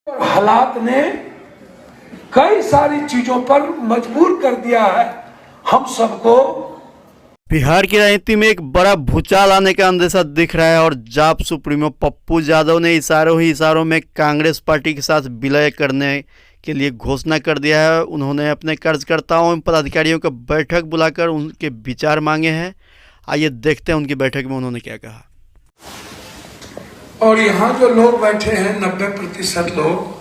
हालात ने कई सारी चीजों पर मजबूर कर दिया है हम सबको। बिहार की राजनीति में एक बड़ा भूचाल आने का अंदेशा दिख रहा है और जाप सुप्रीमो पप्पू यादव ने इशारों में कांग्रेस पार्टी के साथ विलय करने के लिए घोषणा कर दिया है। उन्होंने अपने कार्यकर्ताओं एवं पदाधिकारियों को बैठक बुलाकर उनके विचार मांगे हैं। आइए देखते हैं उनकी बैठक में उन्होंने क्या कहा। और यहाँ जो लोग बैठे हैं 90% लोग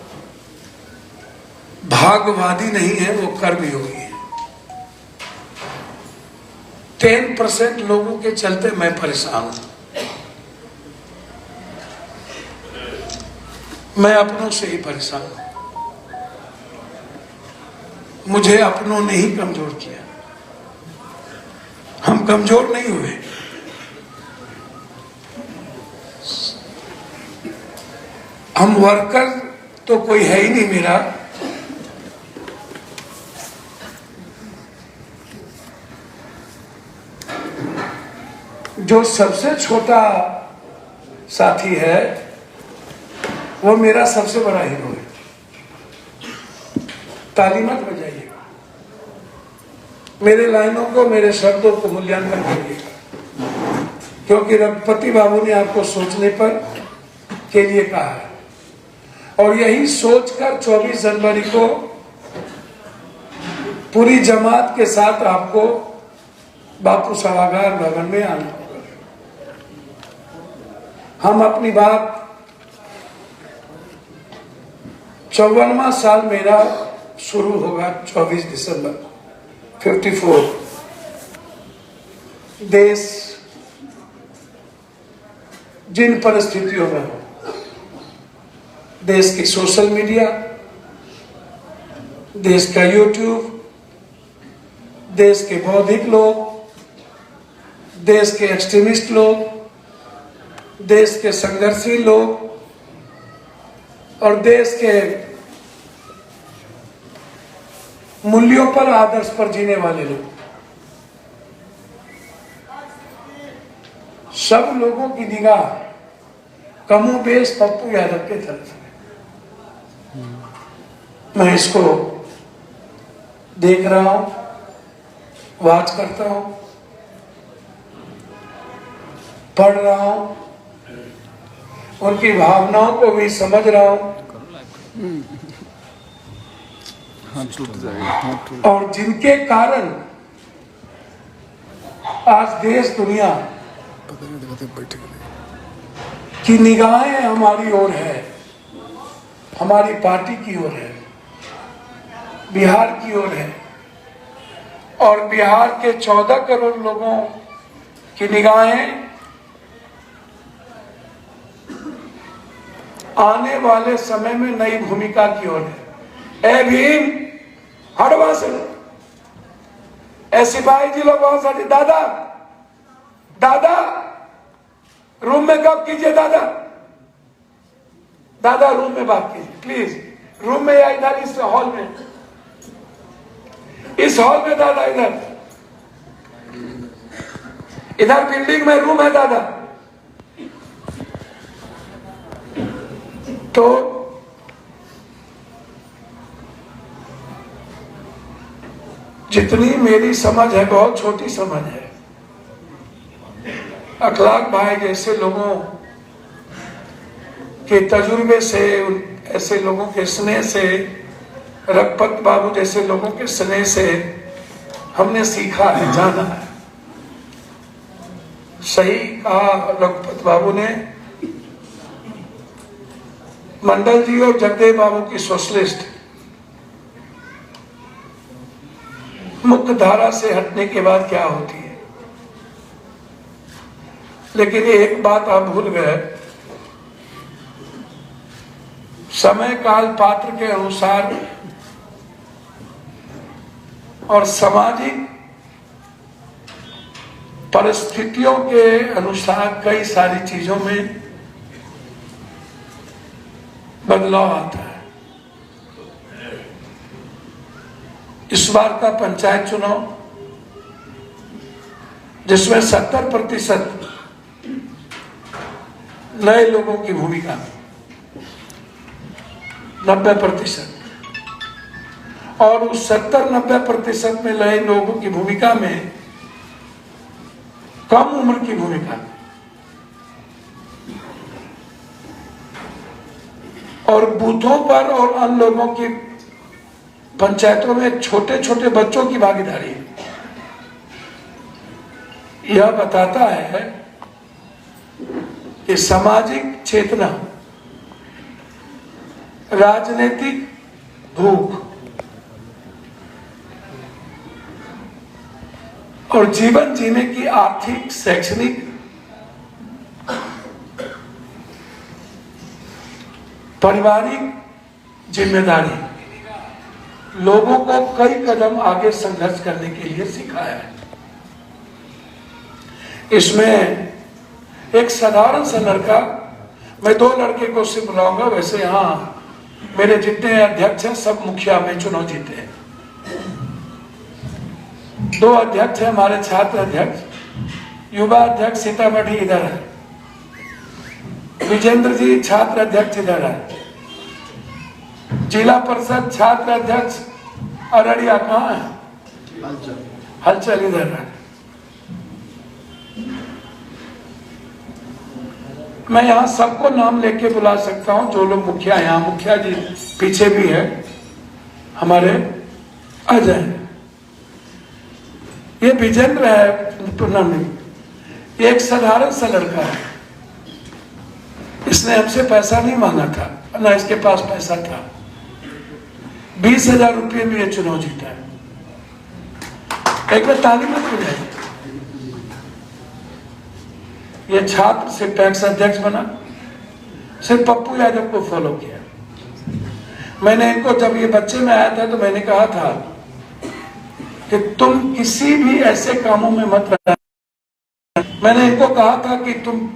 भागवादी नहीं है, वो कर्मयोगी है। 10% लोगों के चलते मैं परेशान हूं। मैं अपनों से ही परेशान हूं। मुझे अपनों ने ही कमजोर किया। हम कमजोर नहीं हुए। हम वर्कर तो कोई है ही नहीं मेरा। जो सबसे छोटा साथी है वो मेरा सबसे बड़ा हीरो है। ताली मत बजाइएगा, मेरे लाइनों को, मेरे शब्दों को मूल्यांकन करिएगा, क्योंकि रघुपति बाबू ने आपको सोचने पर के लिए कहा है। और यही सोचकर 24 जनवरी को पूरी जमात के साथ आपको बापू सभागार भवन में आना होगा। हम अपनी बात 54वां साल मेरा शुरू होगा 24 दिसंबर 54। देश जिन परिस्थितियों में हो, देश की सोशल मीडिया, देश का यूट्यूब, देश के बौद्धिक लोग, देश के एक्सट्रीमिस्ट लोग, देश के संघर्षी लोग और देश के मूल्यों पर, आदर्श पर जीने वाले लोग, सब लोगों की निगाह कमोबेश पप्पू यादव के तरफ है। मैं इसको देख रहा हूं, वाच करता हूं, पढ़ रहा हूं, उनकी भावनाओं को भी समझ रहा हूं। और जिनके कारण आज देश दुनिया की निगाहें हमारी ओर है, हमारी पार्टी की ओर है, बिहार की ओर है। और बिहार के 14 करोड़ लोगों की निगाहें आने वाले समय में नई भूमिका की ओर है। ए भीम, हट वहां से। ए सिपाही जी लोग वहां से। दादा, दादा रूम में गप कीजिए। दादा, दादा रूम में बात कीजिए प्लीज। रूम में या इधर इस हॉल में, इस हॉल में दादा, इधर बिल्डिंग में रूम है दादा। तो जितनी मेरी समझ है, बहुत छोटी समझ है। अखलाक भाई जैसे लोगों के तजुर्बे से, ऐसे लोगों के स्नेह से, रघुपत बाबू जैसे लोगों के स्नेह से हमने सीखा है, जाना है। सही कहा रघुपत बाबू ने। मंडल जी और जगदेव बाबू की सोशलिस्ट मुख्य धारा से हटने के बाद क्या होती है। लेकिन एक बात आप भूल गए, समय काल पात्र के अनुसार और सामाजिक परिस्थितियों के अनुसार कई सारी चीजों में बदलाव आता है। इस बार का पंचायत चुनाव, जिसमें 70% नए लोगों की भूमिका, 90%। और उस 70-90% में लगे लोगों की भूमिका में कम उम्र की भूमिका और बूथों पर और अन्य लोगों की पंचायतों में छोटे छोटे बच्चों की भागीदारी यह बताता है कि सामाजिक चेतना, राजनीतिक भूख और जीवन जीने की आर्थिक, शैक्षणिक, पारिवारिक जिम्मेदारी लोगों को कई कदम आगे संघर्ष करने के लिए सिखाया है। इसमें एक साधारण सा लड़का, मैं 2 लड़के को सिर्फ बुलाऊंगा, वैसे यहाँ मेरे जितने अध्यक्ष हैं सब मुखिया में चुनाव जीते हैं। 2 अध्यक्ष हैं हमारे छात्र अध्यक्ष, युवा अध्यक्ष सीतामढ़ी इधर है, विजेंद्र जी छात्र अध्यक्ष इधर है, जिला परिषद छात्र अध्यक्ष अररिया कहाँ है, हलचल इधर है। मैं यहाँ सबको नाम लेके बुला सकता हूँ जो लोग मुखिया, यहाँ मुखिया जी पीछे भी है हमारे, अजय, ये विजेंद्र है टूर्नामेंट, ये एक साधारण सा लड़का है, इसने हमसे पैसा नहीं मांगा था, ना इसके पास पैसा था, 20,000 रुपये में ये चुनाव जीता है। एक बार ताली मत बजाइए। ये छात्र से पैक्स अध्यक्ष बना, सिर्फ पप्पू यादव को फॉलो किया। मैंने इनको, जब ये बच्चे में आया था तो मैंने कहा था कि तुम किसी भी ऐसे कामों में मत रहना। मैंने इनको कहा था कि तुम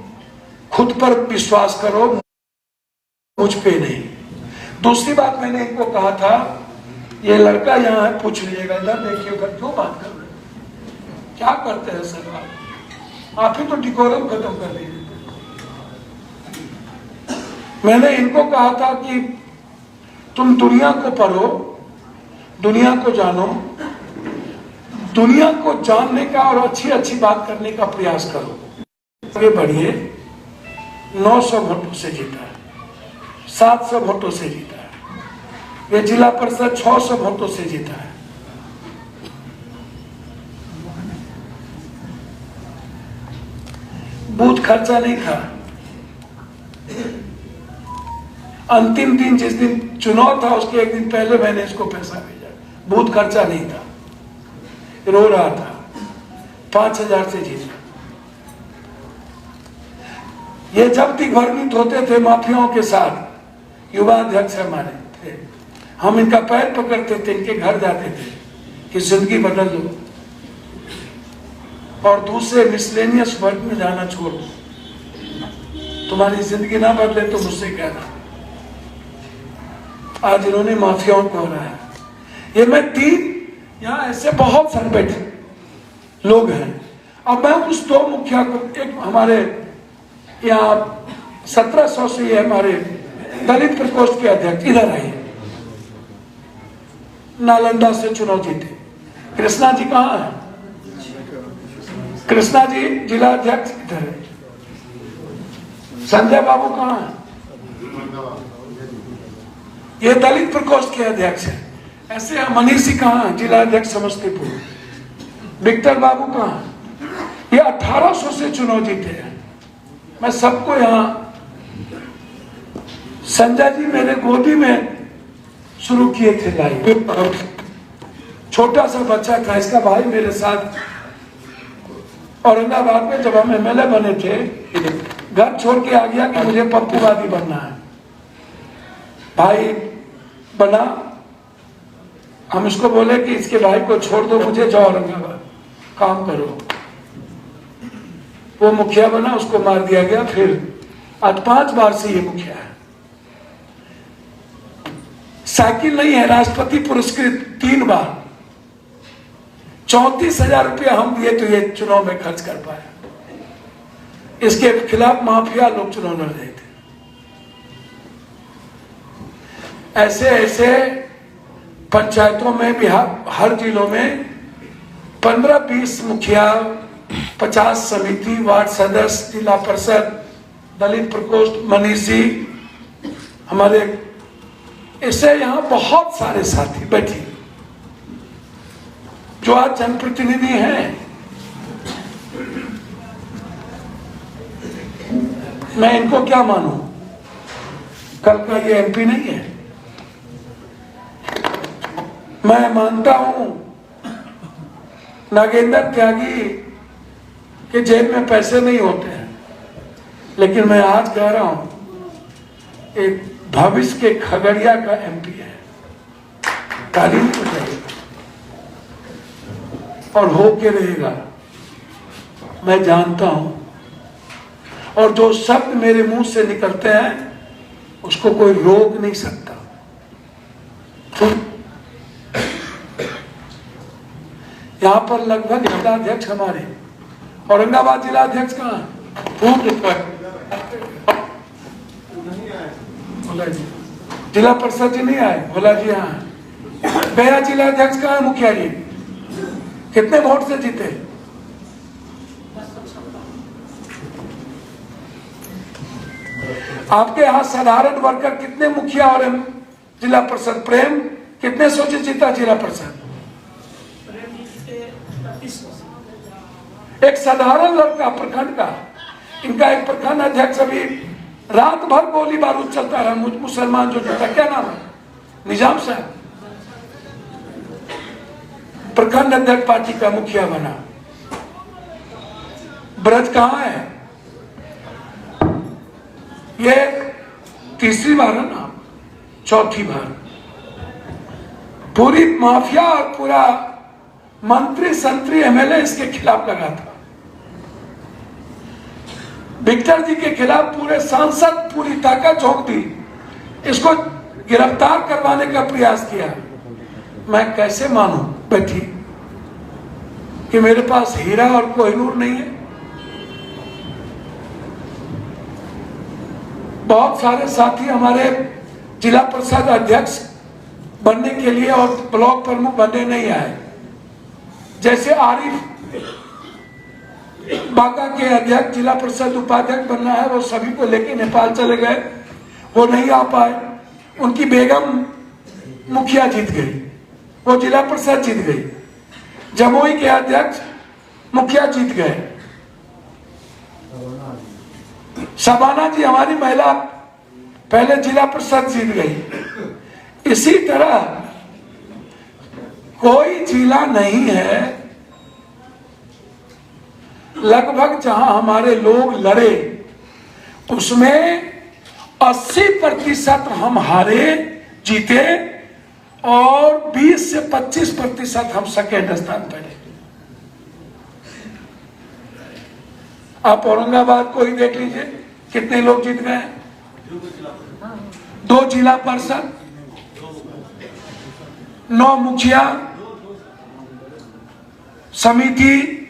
खुद पर विश्वास करो, मुझ पे नहीं। दूसरी बात मैंने इनको कहा था, ये लड़का यहाँ है, पूछ लीजिएगा, इधर देखिएगा, क्यों बात कर रहे, क्या करते हैं सर आप ही तो डिकोरम खत्म कर दीजिए। मैंने इनको कहा था कि तुम दुनिया को पढ़ो, दुनिया को जानो, दुनिया को जानने का और अच्छी अच्छी बात करने का प्रयास करो, आगे बढ़िए। 900 वोटों से जीता है, 700 वोटों से जीता है, ये जिला परिषद 600 वोटों से जीता है। बूथ खर्चा नहीं था। अंतिम दिन, जिस दिन चुनाव था उसके एक दिन पहले मैंने इसको पैसा भेजा, बूथ खर्चा नहीं था, रो रहा था, 5,000 से जीता। ये जब तक भ्रमित होते थे माफियाओं के साथ, युवा अध्यक्ष हमारे थे, हम इनका पैर पकड़ते थे, इनके घर जाते थे कि जिंदगी बदल लो और दूसरे मिसलेनियस वर्ग में जाना छोड़ दो, तुम्हारी जिंदगी ना बदले तो मुझसे कहना। आज इन्होंने माफियाओं को हो रहा है। ये मैं 3, यहाँ ऐसे बहुत सारे बैठे लोग हैं। अब मैं उस 2 मुखिया को, एक हमारे यहाँ 1700 से ये हमारे दलित प्रकोष्ठ के अध्यक्ष इधर आए, नालंदा से चुनाव जीते, कृष्णा जी कहाँ है, कृष्णा जी जिला अध्यक्ष इधर है, संजय बाबू कहाँ है, ये दलित प्रकोष्ठ के अध्यक्ष है। ऐसे मनीष जी कहाँ है, जिला अध्यक्ष समस्तीपुर, विक्टर बाबू कहाँ है, ये 1800 से चुनाव जीते हैं। मैं सबको यहाँ, संजय जी मेरे गोदी में शुरू किए थे लाइव, छोटा सा बच्चा था, इसका भाई मेरे साथ औरंगाबाद में जब हम MLA बने थे, घर छोड़ के आ गया कि मुझे पप्पूवादी बनना है। भाई बना, हम इसको बोले कि इसके भाई को छोड़ दो, मुझे जाओ औरंगाबाद काम करो। वो मुखिया बना, उसको मार दिया गया। फिर आज 5 बार से ये मुखिया है। साइकिल नहीं है, राष्ट्रपति पुरस्कृत 3 बार, 34,000 रुपया हम दिए तो ये चुनाव में खर्च कर पाए। इसके खिलाफ माफिया लोग चुनाव लड़ रहे थे। ऐसे ऐसे पंचायतों में बिहार हर जिलों में 15-20 मुखिया, 50 समिति, वार्ड सदस्य, जिला परिषद, दलित प्रकोष्ठ, मनीष जी, हमारे ऐसे यहाँ बहुत सारे साथी बैठे जो आज जनप्रतिनिधि हैं। मैं इनको क्या मानूं? कल का ये एमपी नहीं है। मैं मानता हूं नागेंद्र त्यागी के जेब में पैसे नहीं होते हैं, लेकिन मैं आज कह रहा हूं एक भविष्य के खगड़िया का एमपी है, तालीम को चाहिए और हो के रहेगा, मैं जानता हूं। और जो शब्द मेरे मुंह से निकलते हैं उसको कोई रोक नहीं सकता। यहां पर लगभग जिलाध्यक्ष हमारे, औरंगाबाद जिलाध्यक्ष कहाँ है? जिला परिषद जी नहीं आए, भोला जी यहाँ। गया जिलाध्यक्ष कहाँ है? मुखिया जी कितने वोट से जीते? आपके यहाँ साधारण वर्कर कितने मुखिया और जिला परिषद? प्रेम कितने सोचे जीता जिला परिषद? एक साधारण लड़का प्रखंड का, इनका एक प्रखंड अध्यक्ष अभी रात भर गोली बारूद चलता रहा, मुसलमान जो जीता, क्या नाम है? निजाम साहब प्रखंड अध्यक्ष पार्टी का मुखिया बना। ब्रज कहाँ है? ये तीसरी बार है ना, चौथी बार। पूरी माफिया और पूरा मंत्री संतरी एमएलए इसके खिलाफ लगा था। विक्टर जी के खिलाफ पूरे सांसद पूरी ताकत झोंक दी, इसको गिरफ्तार करवाने का प्रयास किया। मैं कैसे मानूं बैठी कि मेरे पास हीरा और कोहिनूर नहीं है? बहुत सारे साथी हमारे जिला परिषद अध्यक्ष बनने के लिए और ब्लॉक प्रमुख बनने नहीं आए। जैसे आरिफ बांका के अध्यक्ष, जिला परिषद उपाध्यक्ष बनना है, वो सभी को लेके नेपाल चले गए, वो नहीं आ पाए। उनकी बेगम मुखिया जीत गई, वो जिला परिषद जीत गई। जमुई के अध्यक्ष मुखिया जीत गए। शबाना जी हमारी महिला पहले जिला परिषद जीत गई। इसी तरह कोई जिला नहीं है लगभग जहां हमारे लोग लड़े उसमें 80% हम हारे जीते और 20 से 25% हम सेकेंड स्थान पर रहे। आप औरंगाबाद को ही देख लीजिए, कितने लोग जीत गए? 2 जिला परिषद, 9 मुखिया समिति।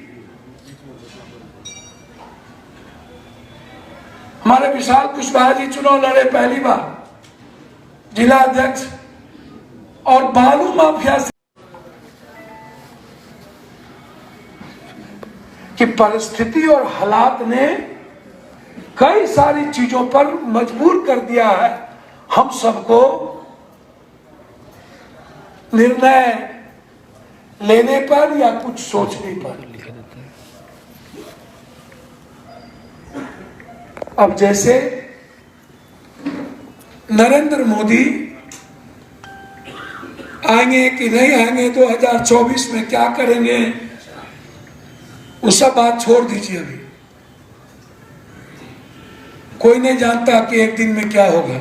हमारे विशाल कुशवाहा जी चुनाव लड़े पहली बार जिला अध्यक्ष, और बालू माफिया से कि परिस्थिति और हालात ने कई सारी चीजों पर मजबूर कर दिया है हम सबको निर्णय लेने पर या कुछ सोचने पर। अब जैसे नरेंद्र मोदी आएंगे कि नहीं आएंगे, 2024 में क्या करेंगे, वो सब बात छोड़ दीजिए। अभी कोई नहीं जानता कि एक दिन में क्या होगा।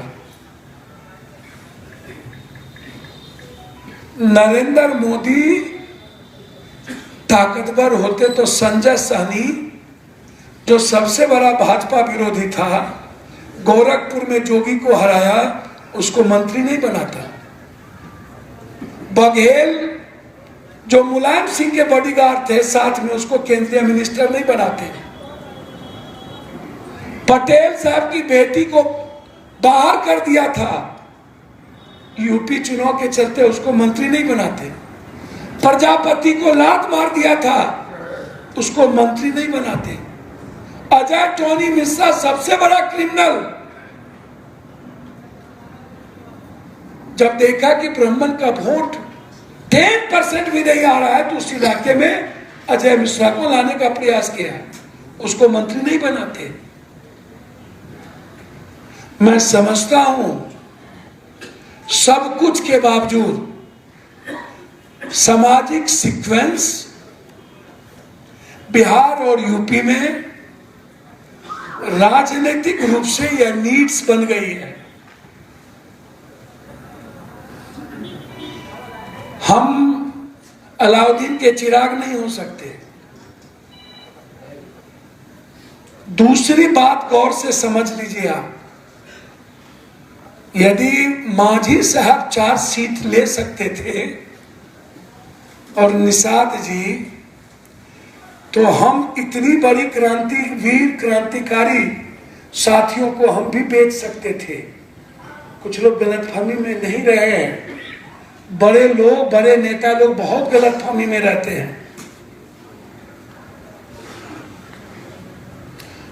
नरेंद्र मोदी ताकतवर होते तो संजय साहनी जो सबसे बड़ा भाजपा विरोधी था, गोरखपुर में जोगी को हराया, उसको मंत्री नहीं बनाता। बघेल जो मुलायम सिंह के बॉडीगार्ड थे साथ में, उसको केंद्रीय मिनिस्टर नहीं बनाते। पटेल साहब की बेटी को बाहर कर दिया था यूपी चुनाव के चलते उसको मंत्री नहीं बनाते। प्रजापति को लात मार दिया था, उसको मंत्री नहीं बनाते। अजय टोनी मिश्रा सबसे बड़ा क्रिमिनल, जब देखा कि ब्राह्मण का वोट 10% भी नहीं आ रहा है तो उस इलाके में अजय मिश्रा को लाने का प्रयास किया, उसको मंत्री नहीं बनाते। मैं समझता हूं सब कुछ के बावजूद सामाजिक सीक्वेंस बिहार और यूपी में राजनीतिक रूप से यह नीड्स बन गई है। हम अलाउद्दीन के चिराग नहीं हो सकते। दूसरी बात गौर से समझ लीजिए आप, यदि मांझी साहब 4 सीट ले सकते थे और निषाद जी, तो हम इतनी बड़ी वीर क्रांतिकारी साथियों को हम भी बेच सकते थे। कुछ लोग गलतफहमी में नहीं रहे हैं, बड़े लोग, बड़े नेता लोग बहुत गलतफहमी में रहते हैं।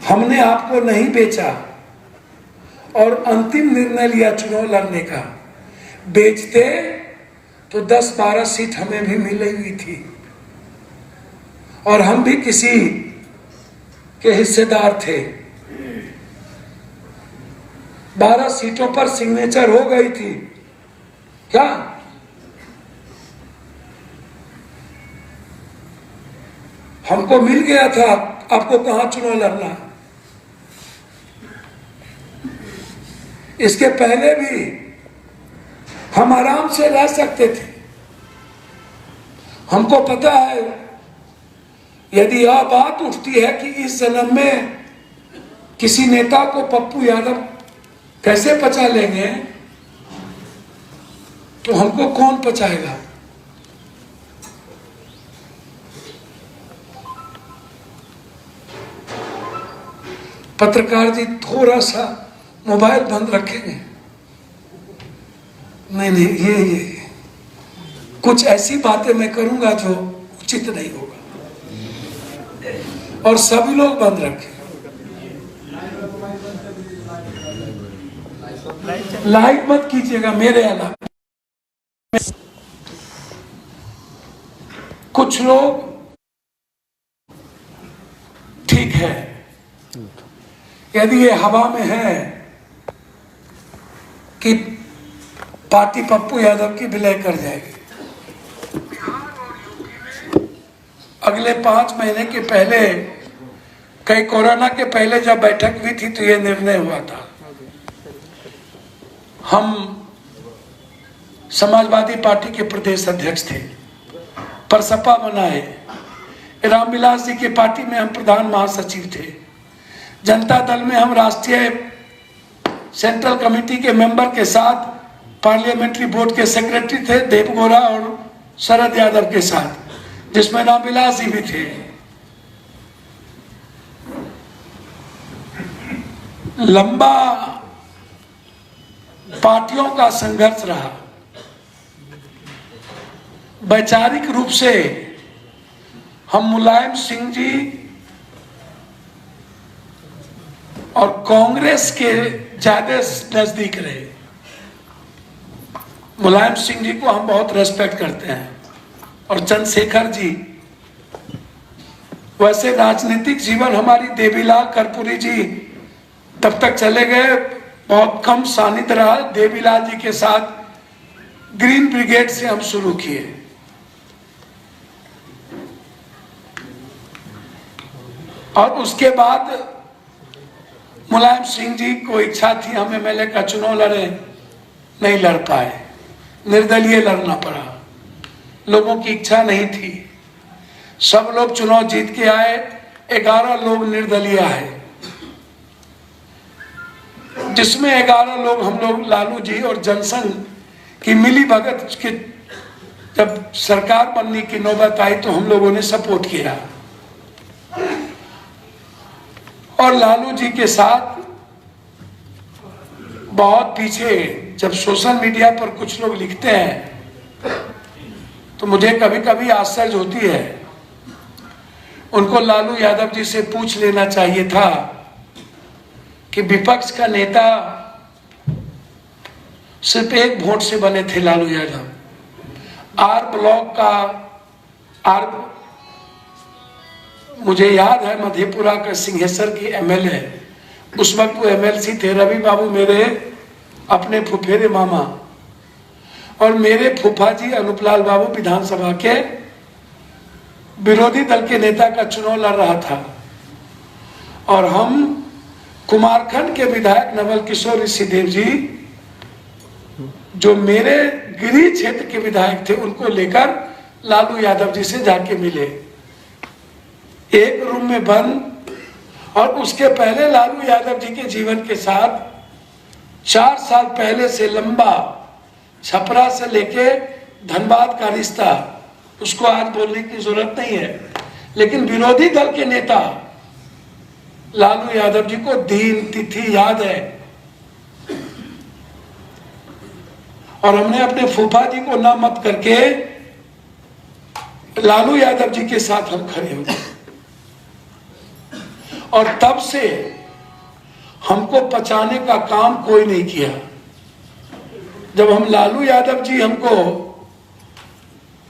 हमने आपको नहीं बेचा और अंतिम निर्णय लिया चुनाव लड़ने का। बेचते तो 10-12 सीट हमें भी मिल हुई थी और हम भी किसी के हिस्सेदार थे। 12 सीटों पर सिग्नेचर हो गई थी क्या? हमको मिल गया था, आपको कहां चुनाव लड़ना। इसके पहले भी हम आराम से रह सकते थे। हमको पता है यदि यह बात उठती है कि इस जन्म में किसी नेता को पप्पू यादव कैसे पचा लेंगे, तो हमको कौन पचाएगा। पत्रकार जी थोड़ा सा मोबाइल बंद रखेंगे। नहीं, ये कुछ ऐसी बातें मैं करूंगा जो उचित नहीं होगा, और सभी लोग बंद रखें। लाइट मत कीजिएगा मेरे अलावा। कुछ लोग ठीक है, यदि ये हवा में है कि पार्टी पप्पू यादव की विलय कर जाएगी। अगले 5 महीने के पहले, कई कोरोना के पहले जब बैठक हुई थी तो यह निर्णय हुआ था। हम समाजवादी पार्टी के प्रदेश अध्यक्ष थे, पर सपा बनाए। रामविलास जी की पार्टी में हम प्रधान महासचिव थे। जनता दल में हम राष्ट्रीय सेंट्रल कमेटी के मेंबर के साथ पार्लियामेंट्री बोर्ड के सेक्रेटरी थे, देवगौड़ा और शरद यादव के साथ, जिसमें रामविलास जी भी थे। लंबा पार्टियों का संघर्ष रहा। वैचारिक रूप से हम मुलायम सिंह जी और कांग्रेस के ज्यादा नजदीक रहे। मुलायम सिंह जी को हम बहुत रेस्पेक्ट करते हैं, और चंद्रशेखर जी। वैसे राजनीतिक जीवन हमारी देवीलाल कर्पूरी जी तब तक चले गए, बहुत कम सानिध्य रहा। देवीलाल जी के साथ ग्रीन ब्रिगेड से हम शुरू किए। और उसके बाद मुलायम सिंह जी को इच्छा थी हम एमएलए का चुनाव लड़े, नहीं लड़ पाए, निर्दलीय लड़ना पड़ा। लोगों की इच्छा नहीं थी, सब लोग चुनाव जीत के आए, 11 लोग निर्दलीय आए, जिसमें 11 लोग हम लोग लालू जी और जनसंघ की मिली भगत की जब सरकार बनने की नौबत आई तो हम लोगों ने सपोर्ट किया। और लालू जी के साथ बहुत पीछे जब सोशल मीडिया पर कुछ लोग लिखते हैं तो मुझे कभी कभी आश्चर्य होती है। उनको लालू यादव जी से पूछ लेना चाहिए था कि विपक्ष का नेता सिर्फ एक वोट से बने थे लालू यादव। आर ब्लॉक का मुझे याद है मधेपुरा का सिंहेश्वर की एमएलए, उस वक्त वो एमएलसी थे रवि बाबू, मेरे अपने फुफेरे मामा, और मेरे फूफा जी अनुपलाल बाबू विधानसभा के विरोधी दल के नेता का चुनाव लड़ रहा था, और हम कुमारखंड के विधायक नवल किशोर ऋषिदेव जी जो मेरे गृह क्षेत्र के विधायक थे उनको लेकर लालू यादव जी से जाके मिले एक रूम में बंद। और उसके पहले लालू यादव जी के जीवन के साथ 4 साल पहले से लंबा छपरा से लेके धनबाद का रिश्ता, उसको आज बोलने की जरूरत नहीं है, लेकिन विरोधी दल के नेता लालू यादव जी को दिन तिथि याद है। और हमने अपने फूफा जी को ना मत करके लालू यादव जी के साथ हम खड़े हो गए, और तब से हमको पचाने का काम कोई नहीं किया। जब हम लालू यादव जी हमको,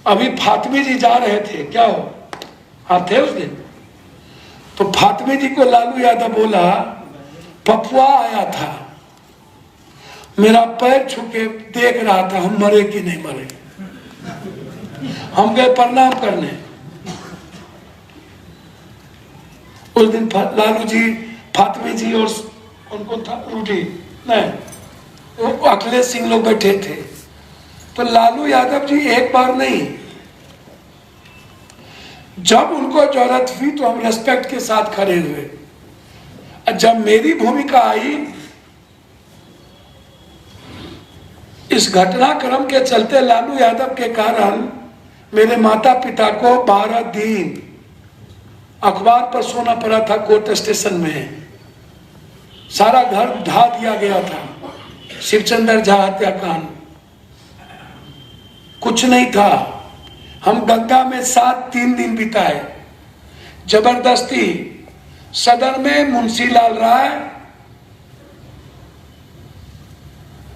अभी फातिमी जी जा रहे थे, क्या हो आप थे उस दिन, तो फातिमी जी को लालू यादव बोला पपुआ आया था, मेरा पैर छू के देख रहा था हम मरे कि नहीं मरे। हम गए प्रणाम करने। उस दिन लालू जी, फातिमी जी और उनको था रूटी नहीं, वो अखिलेश सिंह लोग बैठे थे। तो लालू यादव जी एक बार नहीं, जब उनको जरूरत हुई तो हम रेस्पेक्ट के साथ खड़े हुए। जब मेरी भूमिका आई, इस घटनाक्रम के चलते लालू यादव के कारण मेरे माता पिता को 12 दिन अखबार पर सोना पड़ा था कोर्ट स्टेशन में। सारा घर ढा दिया गया था, शिवचंद्र झा हत्याकांड, कुछ नहीं था। हम गंगा में 3 दिन बिताए जबरदस्ती। सदन में मुंशी लाल राय,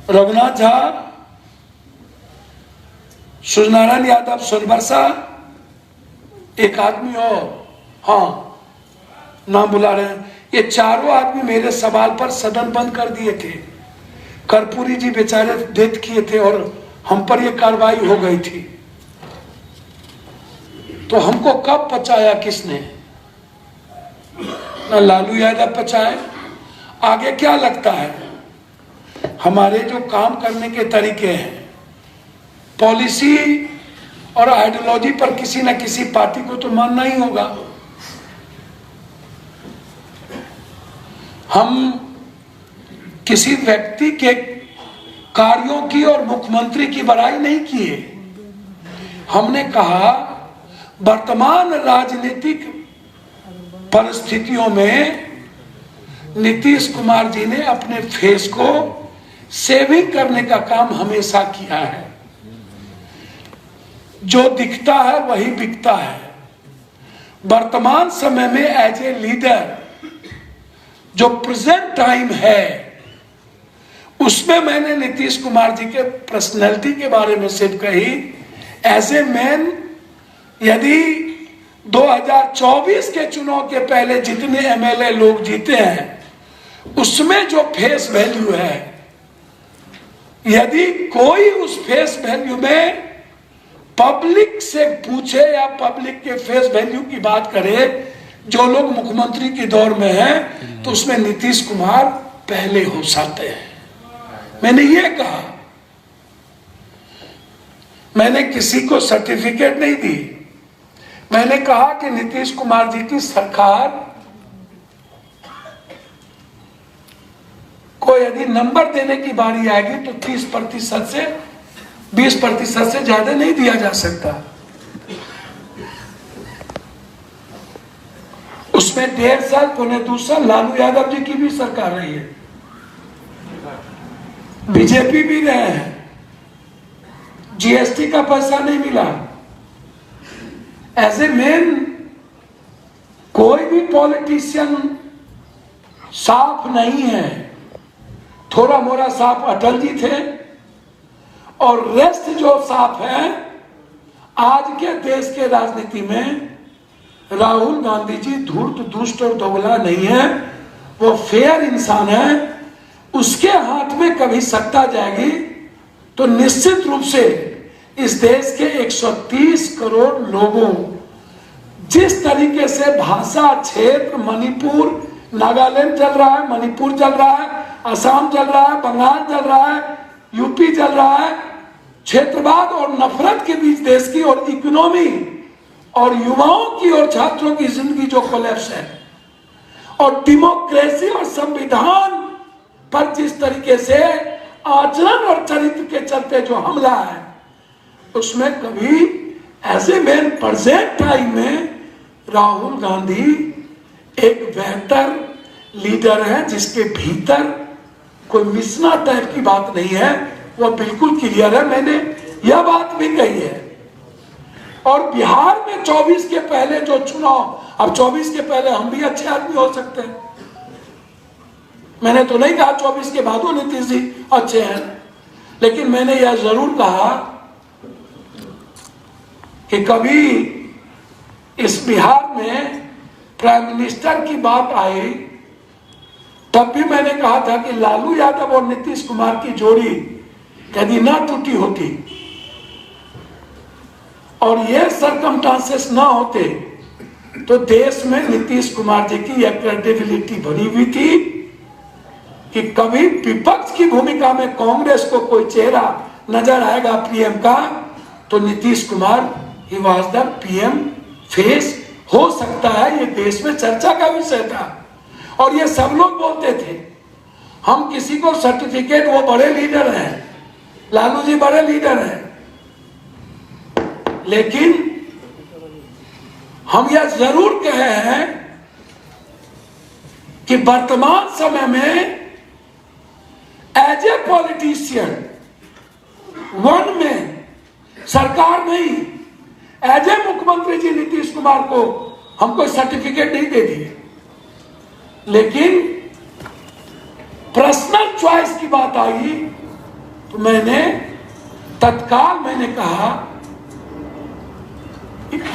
रघुनाथ झा, सूर्यनारायण यादव सोनबरसा, एक आदमी और, हाँ नाम बुला रहे हैं, ये चारों आदमी मेरे सवाल पर सदन बंद कर दिए थे। कर्पूरी जी बेचारे डेथ किए थे और हम पर यह कार्रवाई हो गई थी। तो हमको कब पचाया किसने? ना लालू यादव पचाए। आगे क्या लगता है, हमारे जो काम करने के तरीके हैं, पॉलिसी और आइडियोलॉजी पर किसी न किसी पार्टी को तो मानना ही होगा। हम किसी व्यक्ति के कार्यों की और मुख्यमंत्री की बड़ाई नहीं किए। हमने कहा वर्तमान राजनीतिक परिस्थितियों में नीतीश कुमार जी ने अपने फेस को सेविंग करने का काम हमेशा किया है। जो दिखता है वही बिकता है। वर्तमान समय में एज ए लीडर जो प्रेजेंट टाइम है, उसमें मैंने नीतीश कुमार जी के पर्सनैलिटी के बारे में सिर्फ कही। एज ए मैन, यदि 2024 के चुनाव के पहले जितने एमएलए लोग जीते हैं, उसमें जो फेस वैल्यू है, यदि कोई उस फेस वैल्यू में पब्लिक से पूछे या पब्लिक के फेस वैल्यू की बात करे, जो लोग मुख्यमंत्री के दौर में हैं, तो उसमें नीतीश कुमार पहले हो सकते हैं। मैंने ये कहा, मैंने किसी को सर्टिफिकेट नहीं दी। मैंने कहा कि नीतीश कुमार जी की सरकार को यदि नंबर देने की बारी आएगी तो 30% से 20% से ज्यादा नहीं दिया जा सकता। उसमें 1.5 साल, 2.25 साल लालू यादव जी की भी सरकार रही है। बीजेपी भी रहे हैं, जीएसटी का पैसा नहीं मिला। एज ए मेन कोई भी पॉलिटिशियन साफ नहीं है। थोड़ा मोड़ा साफ अटल जी थे और रेस्ट जो साफ है आज के देश के राजनीति में, राहुल गांधी जी धूर्त, दुष्ट और दोगला नहीं है, वो फेयर इंसान है। उसके हाथ में कभी सत्ता जाएगी तो निश्चित रूप से इस देश के 130 करोड़ लोगों, जिस तरीके से भाषा क्षेत्र, मणिपुर, नागालैंड चल रहा है, मणिपुर चल रहा है, असम चल रहा है, बंगाल चल रहा है, यूपी चल रहा है, क्षेत्रवाद और नफरत के बीच देश की और इकोनॉमी और युवाओं की और छात्रों की जिंदगी जो कोलैप्स है, और डेमोक्रेसी और संविधान पर जिस तरीके से आचरण और चरित्र के चलते जो हमला है, उसमें कभी ऐसे मेन प्रेजेंट टाइम में राहुल गांधी एक बेहतर लीडर है जिसके भीतर कोई मिसना टाइप की बात नहीं है। वो बिल्कुल क्लियर है, मैंने यह बात भी कही है। और बिहार में 24 के पहले जो चुनाव, अब 24 के पहले हम भी अच्छे आदमी हो सकते हैं, मैंने तो नहीं कहा 24 के बाद वो नीतीश जी अच्छे हैं, लेकिन मैंने यह जरूर कहा कि कभी इस बिहार में प्राइम मिनिस्टर की बात आई तब भी मैंने कहा था कि लालू यादव और नीतीश कुमार की जोड़ी यदि ना टूटी होती और ये सरकमस्टांसेस ना होते तो देश में नीतीश कुमार जी की यह क्रेडिबिलिटी बनी हुई थी कि कभी विपक्ष की भूमिका में कांग्रेस को कोई चेहरा नजर आएगा पीएम का, तो Nitish Kumar he was the PM face हो सकता है। ये देश में चर्चा का विषय था और ये सब लोग बोलते थे। हम किसी को सर्टिफिकेट, वो बड़े लीडर हैं, लालू जी बड़े लीडर हैं, लेकिन हम यह जरूर कहे हैं कि वर्तमान समय में एज ए पॉलिटिशियन, वन में सरकार नहीं, एज ए मुख्यमंत्री जी नीतीश कुमार को हम कोई सर्टिफिकेट नहीं दे दिए, लेकिन पर्सनल चॉइस की बात आई तो मैंने तत्काल कहा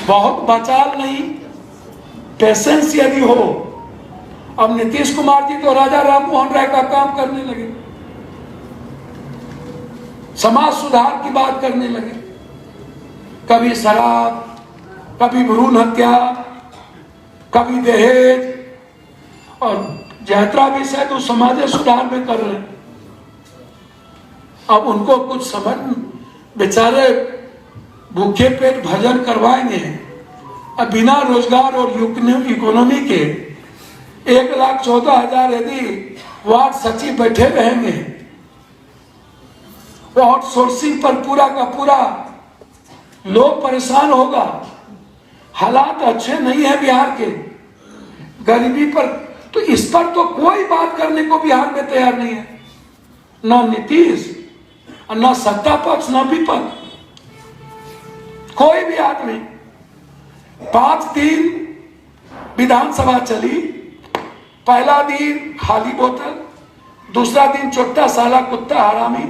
बहुत बचाल नहीं, पेशेंस यदि हो। अब नीतीश कुमार जी तो राजा राम मोहन राय का काम करने लगे, समाज सुधार की बात करने लगे, कभी शराब, कभी भ्रूण हत्या, कभी दहेज, और यात्रा भी शायद तो समाज सुधार में कर रहे हैं। अब उनको कुछ समझ, बेचारे भूखे पेट भजन करवाएंगे। अब बिना रोजगार और इकोनॉमी के 1,14,000 यदि वार्ड सचिव बैठे रहेंगे, वो आउटसोर्सिंग पर पूरा का पूरा लोग परेशान होगा। हालात अच्छे नहीं है बिहार के, गरीबी पर, तो इस पर तो कोई बात करने को बिहार में तैयार नहीं है, न नीतीश और न सत्ता पक्ष न विपक्ष, कोई भी आदमी। 5 दिन विधानसभा चली, पहला दिन खाली बोतल, दूसरा दिन चोट्टा साला कुत्ता हरामी,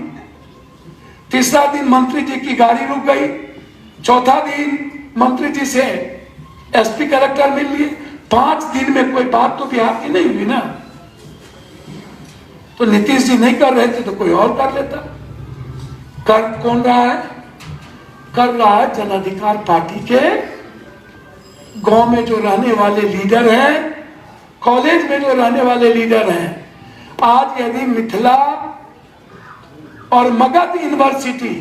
तीसरा दिन मंत्री जी की गाड़ी रुक गई, चौथा दिन मंत्री जी से एसपी कलेक्टर मिल लिए। 5 दिन में कोई बात तो बिहार की नहीं हुई ना। तो नीतीश जी नहीं कर रहे थे तो कोई और कर लेता। कर कौन रहा है? कर रहा है जन अधिकार पार्टी के गांव में जो रहने वाले लीडर हैं, कॉलेज में जो रहने वाले लीडर हैं। आज यदि मिथिला और मगध यूनिवर्सिटी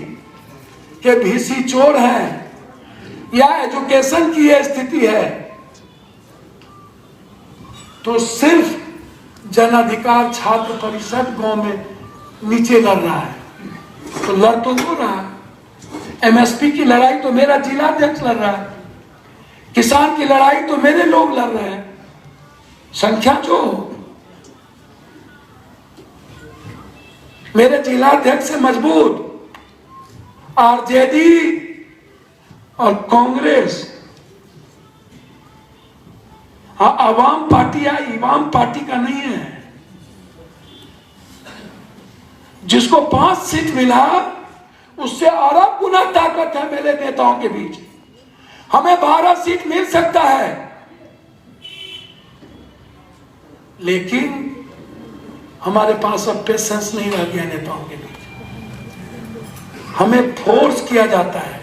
के भीसी चोर हैं या एजुकेशन की यह स्थिति है, तो सिर्फ जन अधिकार छात्र परिषद गांव में नीचे लड़ रहा है, तो लड़ तो हो रहा है। एमएसपी की लड़ाई तो मेरा जिलाध्यक्ष लड़ रहा है, किसान की लड़ाई तो मेरे लोग लड़ रहे हैं। संख्या जो मेरे जिलाध्यक्ष से मजबूत आरजेडी और कांग्रेस, हाँ, आवाम पार्टी या इमाम पार्टी का नहीं है। जिसको 5 सीट मिला उससे अरब गुना ताकत है मेरे नेताओं के बीच। हमें 12 सीट मिल सकता है, लेकिन हमारे पास अब पेशेंस नहीं रह गया नेताओं के बीच। हमें फोर्स किया जाता है।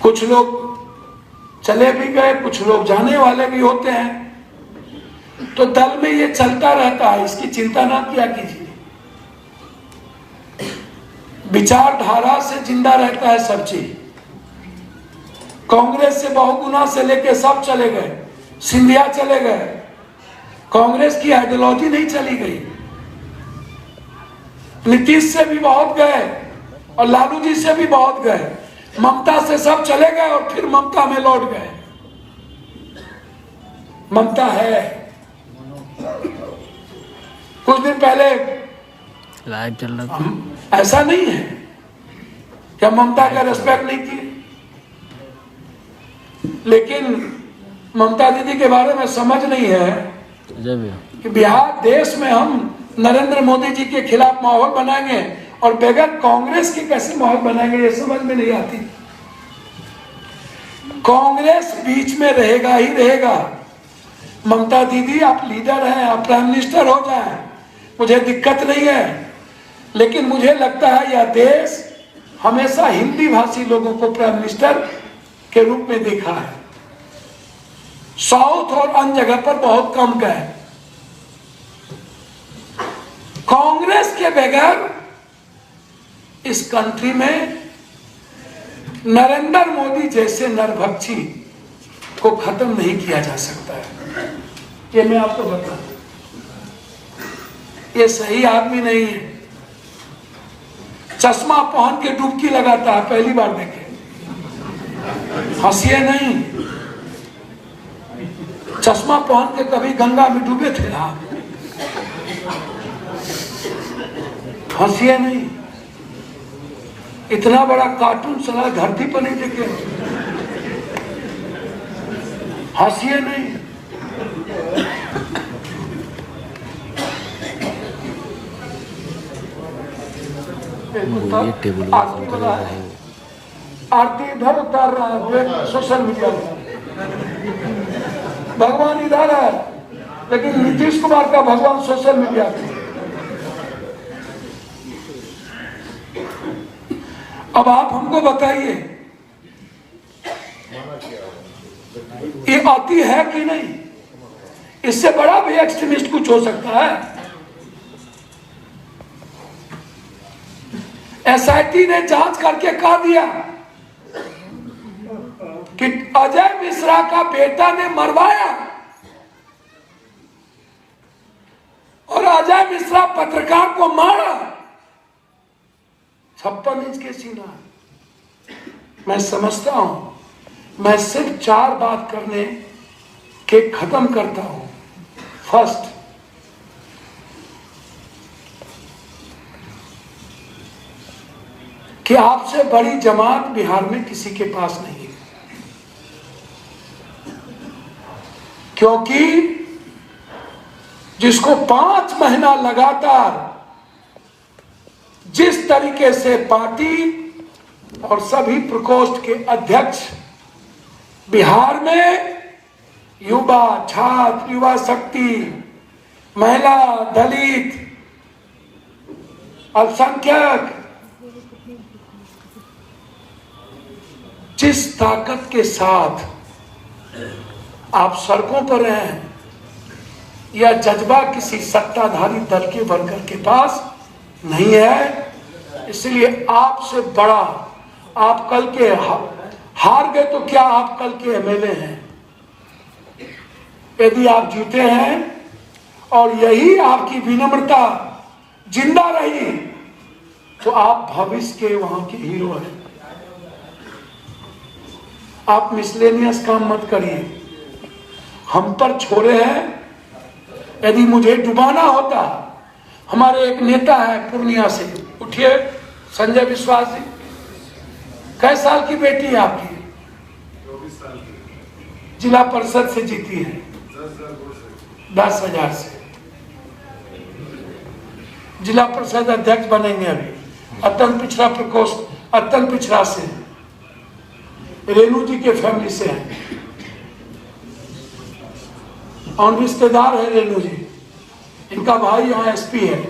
कुछ लोग चले भी गए, कुछ लोग जाने वाले भी होते हैं, तो दल में ये चलता रहता है, इसकी चिंता ना किया कीजिए। विचारधारा से जिंदा रहता है सब चीज। कांग्रेस से बहुगुना से लेके सब चले गए, सिंधिया चले गए, कांग्रेस की आइडियोलॉजी नहीं चली गई। नीतीश से भी बहुत गए और लालू जी से भी बहुत गए, ममता से सब चले गए और फिर ममता में लौट गए। ममता है। कुछ दिन पहले लाइव चल रहा था, ऐसा नहीं है कि हम ममता का रेस्पेक्ट नहीं किए, लेकिन ममता दीदी के बारे में समझ नहीं है कि बिहार देश में हम नरेंद्र मोदी जी के खिलाफ माहौल बनाएंगे और बगैर कांग्रेस की कैसे माहौल बनाएंगे, ये समझ में नहीं आती। कांग्रेस बीच में रहेगा ही रहेगा। ममता दीदी आप लीडर हैं, आप प्राइम मिनिस्टर हो जाएं, मुझे दिक्कत नहीं है, लेकिन मुझे लगता है यह देश हमेशा हिंदी भाषी लोगों को प्राइम मिनिस्टर के रूप में देखा है। साउथ और अन्य जगह पर बहुत कम गए। कांग्रेस के बगैर इस कंट्री में नरेंद्र मोदी जैसे नरभक्षी को खत्म नहीं किया जा सकता है। ये मैं आपको बता दूं, ये सही आदमी नहीं है। चश्मा पहन के डुबकी लगाता है, पहली बार देखे। हंसिए नहीं, चश्मा पहन के कभी गंगा में डूबे थे आप? हंसिए नहीं। इतना बड़ा कार्टून साला धरती पर नहीं देखे। हंसिए नहीं। आरती इधर उतार रहा है सोशल मीडिया में। भगवान इधर है, लेकिन नीतीश कुमार का भगवान सोशल मीडिया पे। अब आप हमको बताइए, ये अति है कि नहीं? इससे बड़ा भी एक्सट्रीमिस्ट कुछ हो सकता है। एसआईटी ने जांच करके कह दिया कि अजय मिश्रा का बेटा ने मरवाया और अजय मिश्रा पत्रकार को मारा। 56 इंच के सीना। मैं समझता हूं, मैं सिर्फ 4 बात करने के खत्म करता हूं। फर्स्ट, कि आपसे बड़ी जमात बिहार में किसी के पास नहीं है, क्योंकि जिसको 5 महीना लगातार जिस तरीके से पार्टी और सभी प्रकोष्ठ के अध्यक्ष बिहार में युवा, छात्र, युवा शक्ति, महिला, दलित, अल्पसंख्यक, जिस ताकत के साथ आप सड़कों पर हैं, यह जज्बा किसी सत्ताधारी दल के वर्कर के पास नहीं है। इसलिए आपसे बड़ा, आप कल के हार गए तो क्या, आप कल के एमएलए हैं। यदि आप जीते हैं और यही आपकी विनम्रता जिंदा रही तो आप भविष्य के वहां के हीरो हैं। आप मिसलेनियस काम मत करिए। हम पर छोड़े हैं, यदि मुझे डुबाना होता, हमारे एक नेता है पूर्णिया से, उठिए संजय विश्वास जी, कै साल की बेटी है आपकी? 24 साल की। जिला परिषद से जीती है 10,000 से। जिला परिषद अध्यक्ष बनेंगे अभी, अत्यंत पिछड़ा प्रकोष्ठ, अत्यंत पिछड़ा से, रेणु जी के फैमिली से है और रिश्तेदार है रेणु जी, इनका भाई यहाँ एसपी है।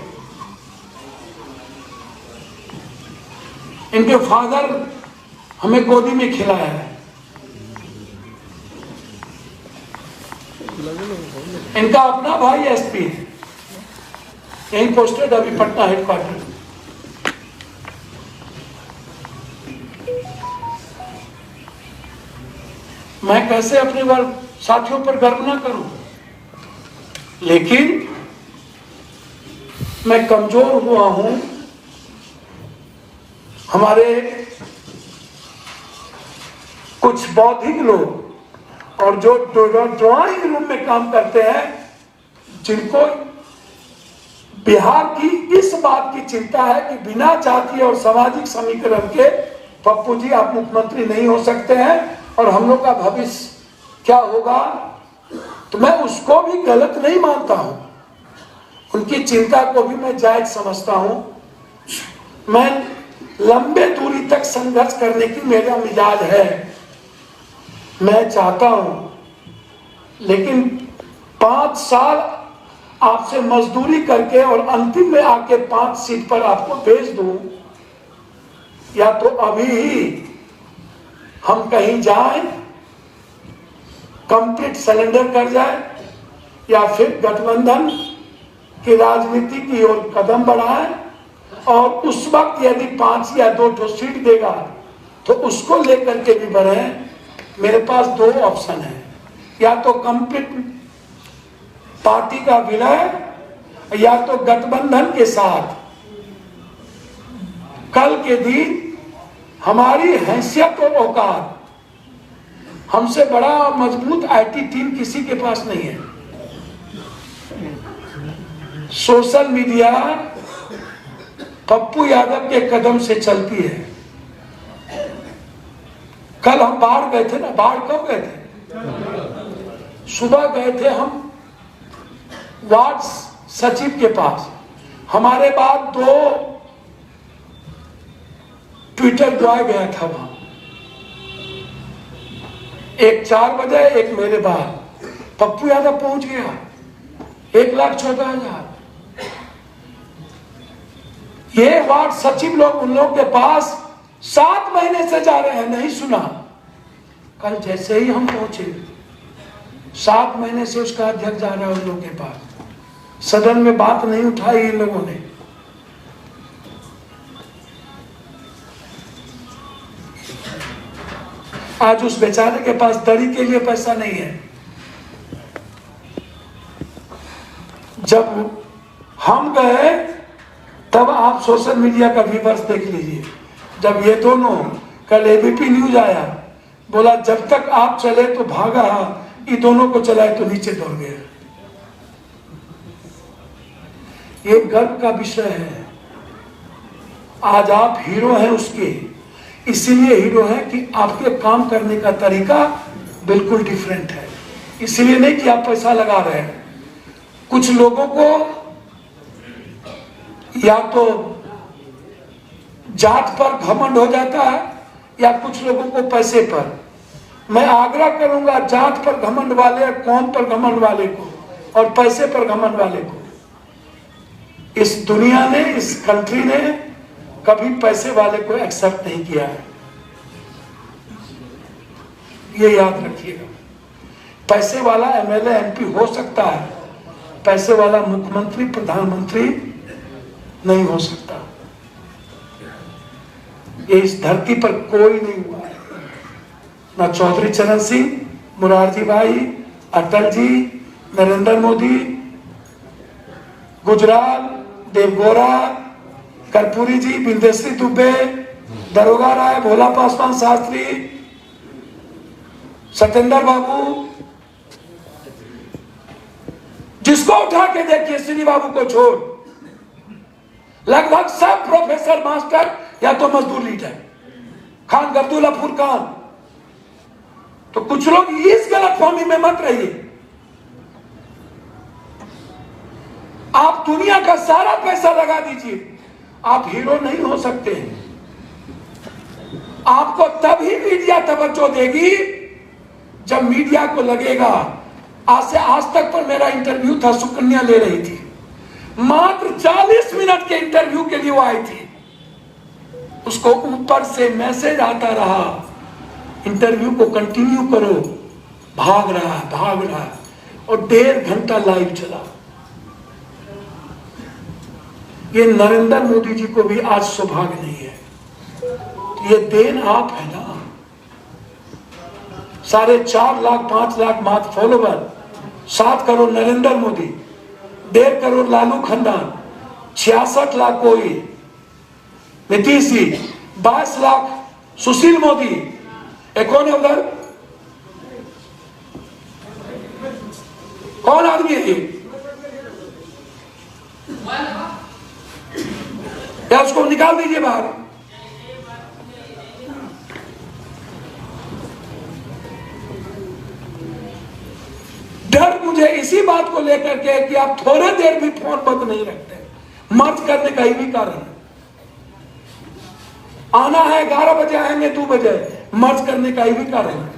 इनके फादर हमें गोदी में खिलाया है। इनका अपना भाई एसपी है, यही पोस्टेड अभी पटना हेडक्वार्टर। मैं कैसे अपने साथियों पर गर्व ना करूं, लेकिन मैं कमजोर हुआ हूं। हमारे कुछ बौद्धिक लोग और जो ड्राइंग रूम में काम करते हैं, जिनको बिहार की इस बात की चिंता है कि बिना जातीय और सामाजिक समीकरण के पप्पू जी आप मुख्यमंत्री नहीं हो सकते हैं और हम लोग का भविष्य क्या होगा, तो मैं उसको भी गलत नहीं मानता हूं। उनकी चिंता को भी मैं जायज समझता हूं। मैं लंबे दूरी तक संघर्ष करने की मेरा मिजाज है, मैं चाहता हूं, लेकिन 5 साल आपसे मजदूरी करके और अंतिम में आके 5 सीट पर आपको भेज दूं, या तो अभी ही हम कहीं जाएं, कंप्लीट सरेंडर कर जाए, या फिर गठबंधन की राजनीति की ओर कदम बढ़ाएं और उस वक्त यदि 5 या 2 सीट देगा तो उसको लेकर के भी बढ़े। मेरे पास 2 ऑप्शन है, या तो कंप्लीट पार्टी का विलय या तो गठबंधन के साथ। कल के दिन हमारी हैसियत और औकात, हमसे बड़ा मजबूत आईटी टीम किसी के पास नहीं है। सोशल मीडिया पप्पू यादव के कदम से चलती है। कल हम बाढ़ गए थे ना, बाढ़ कब गए थे? सुबह गए थे हम वार्ड सचिव के पास, हमारे बाद 2 ट्विटर बॉय गया था वहां, एक 4 बजे, एक मेरे बाद। पप्पू यादव पहुंच गया 1,14,000। ये वार्ड सचिव लोग उन लोगों के पास 7 महीने से जा रहे हैं, नहीं सुना। कल जैसे ही हम पहुंचे, 7 महीने से उसका अध्यक्ष जा रहा है उन लोगों के पास। सदन में बात नहीं उठाई इन लोगों ने। आज उस बेचारे के पास दड़ी के लिए पैसा नहीं है। जब हम गए तब आप सोशल मीडिया का व्यूअर्स देख लीजिए। जब ये दोनों, कल एबीपी न्यूज आया, बोला जब तक आप चले तो भागा, ये दोनों को चलाए तो नीचे दौड़ गया। ये गर्व का विषय है। आज आप हीरो हैं उसके, इसीलिए हीरो है कि आपके काम करने का तरीका बिल्कुल डिफरेंट है। इसलिए नहीं कि आप पैसा लगा रहे हैं। कुछ लोगों को या तो जात पर घमंड हो जाता है या कुछ लोगों को पैसे पर। मैं आग्रह करूंगा जात पर घमंड वाले, कौम पर घमंड वाले को और पैसे पर घमंड वाले को, इस दुनिया ने, इस कंट्री ने कभी पैसे वाले को एक्सेप्ट नहीं किया है। ये याद रखिएगा। पैसे वाला एमएलए एमपी हो सकता है, पैसे वाला मुख्यमंत्री प्रधानमंत्री नहीं हो सकता। ये इस धरती पर कोई नहीं हुआ है। ना चौधरी चरण सिंह, मुरारजी भाई, अटल जी, नरेंद्र मोदी, गुजराल, देवगौड़ा, कर्पूरी जी, बिंदेश्री दुबे, दरोगा राय, भोला पासवान शास्त्री, सत्येंद्र बाबू, जिसको उठा के देखिए, श्री बाबू को छोड़, लगभग सब प्रोफेसर मास्टर या तो मजदूर लीडर, खान गब्दुल्ला फुरकान। तो कुछ लोग इस गलतफहमी में मत रहिए। आप दुनिया का सारा पैसा लगा दीजिए, आप हीरो नहीं हो सकते। आपको तभी मीडिया तवज्जो देगी जब मीडिया को लगेगा। आज से आज तक पर मेरा इंटरव्यू था, सुकन्या ले रही थी, मात्र 40 मिनट के इंटरव्यू के लिए वो आई थी। उसको ऊपर से मैसेज आता रहा, इंटरव्यू को कंटिन्यू करो। भाग रहा है और 1.5 घंटा लाइव चला। ये नरेंद्र मोदी जी को भी आज सौभाग्य नहीं है। ये देन आप है ना। 4.5 लाख 5 लाख मात्र फॉलोवर, 7 करोड़ नरेंद्र मोदी, 1.5 करोड़ लालू खन्ना, 66 लाख कोई नीतीश जी, 22 लाख सुशील मोदी। एक कौन है उधर, कौन आदमी है ये? या उसको निकाल दीजिए बाहर। डर मुझे इसी बात को लेकर के कि आप थोड़े देर भी फोन बंद नहीं रखते। मर्ज करने का ही भी कारण है। आना है 11 बजे आएंगे, 2 बजे मर्ज करने का ही भी कारण है।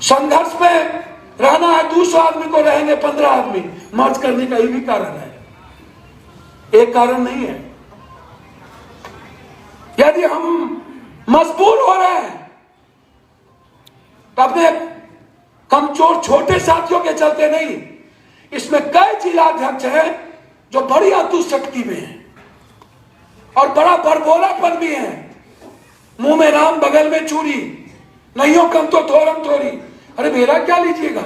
संघर्ष में रहना है, 200 आदमी को रहेंगे 15 आदमी, मर्ज करने का ही भी कारण है। एक कारण नहीं है। यदि हम मजबूर हो रहे हैं तो अपने कमजोर छोटे साथियों के चलते नहीं। इसमें कई जिलाध्यक्ष हैं जो बड़ी अतुशक्ति में हैं और बड़ा बड़बोलापन भी है। मुंह में राम बगल में चूड़ी, नहीं हो कम तो थोरम थोड़ी। अरे मेरा क्या लीजिएगा?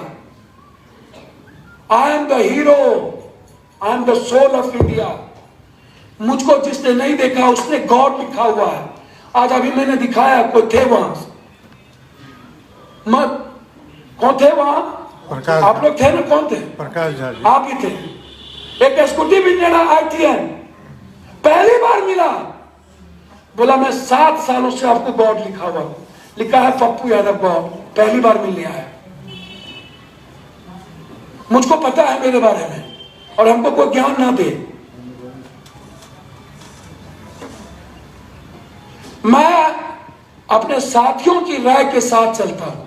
I am the hero, I am the soul of India. मुझको जिसने नहीं देखा उसने गॉड लिखा हुआ है। आज अभी मैंने दिखाया, कोई थे वहां, मत कौन थे वहां? आप लोग थे ना? कौन थे? प्रकाश झा जी। आप ही थे। एक स्कूटी भी लेना, ITN पहली बार मिला, बोला मैं 7 सालों से आपको गॉड लिखा हुआ, लिखा है पप्पू यादव गॉड, पहली बार मिल लिया है। मुझको पता है मेरे बारे में, और हमको कोई ज्ञान ना दे। मैं अपने साथियों की राय के साथ चलता हूं।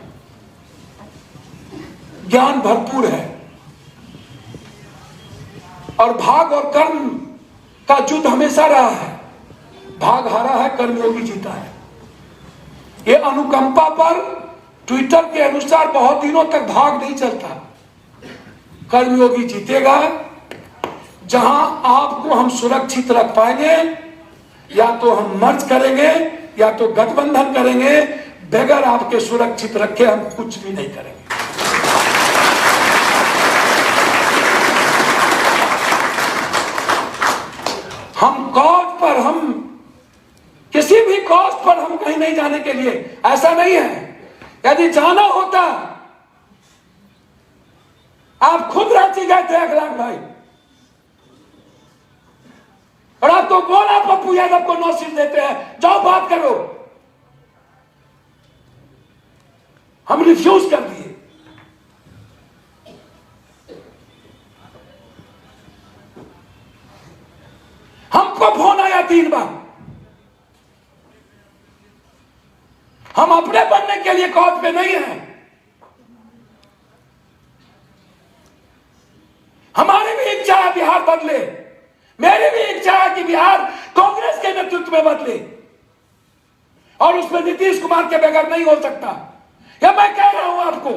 ज्ञान भरपूर है और भाग और कर्म का युद्ध हमेशा रहा है। भाग हारा है, कर्मयोगी जीता है। ये अनुकंपा पर ट्विटर के अनुसार बहुत दिनों तक भाग नहीं चलता। कर्मयोगी जीतेगा। जहां आपको हम सुरक्षित रख पाएंगे, या तो हम मर्ज करेंगे या तो गठबंधन करेंगे। बगैर आपके सुरक्षित रखे हम कुछ भी नहीं करेंगे। हम कॉज पर, हम किसी भी कॉज पर हम कहीं नहीं जाने के लिए, ऐसा नहीं है। यदि जाना होता, आप खुद रांची गए थे अखलाक भाई, और आप तो बोला पप्पू यादव को नो सीट देते हैं, जाओ बात करो। हम रिफ्यूज कर दिए। हमको फोन आया 3 बार। हम अपने बनने के लिए कॉज पे नहीं हैं। हमारी भी इच्छा है बिहार बदले, मेरी भी इच्छा है कि बिहार कांग्रेस के नेतृत्व में बदले, और उसमें नीतीश कुमार के बगैर नहीं हो सकता। या मैं कह रहा हूं आपको,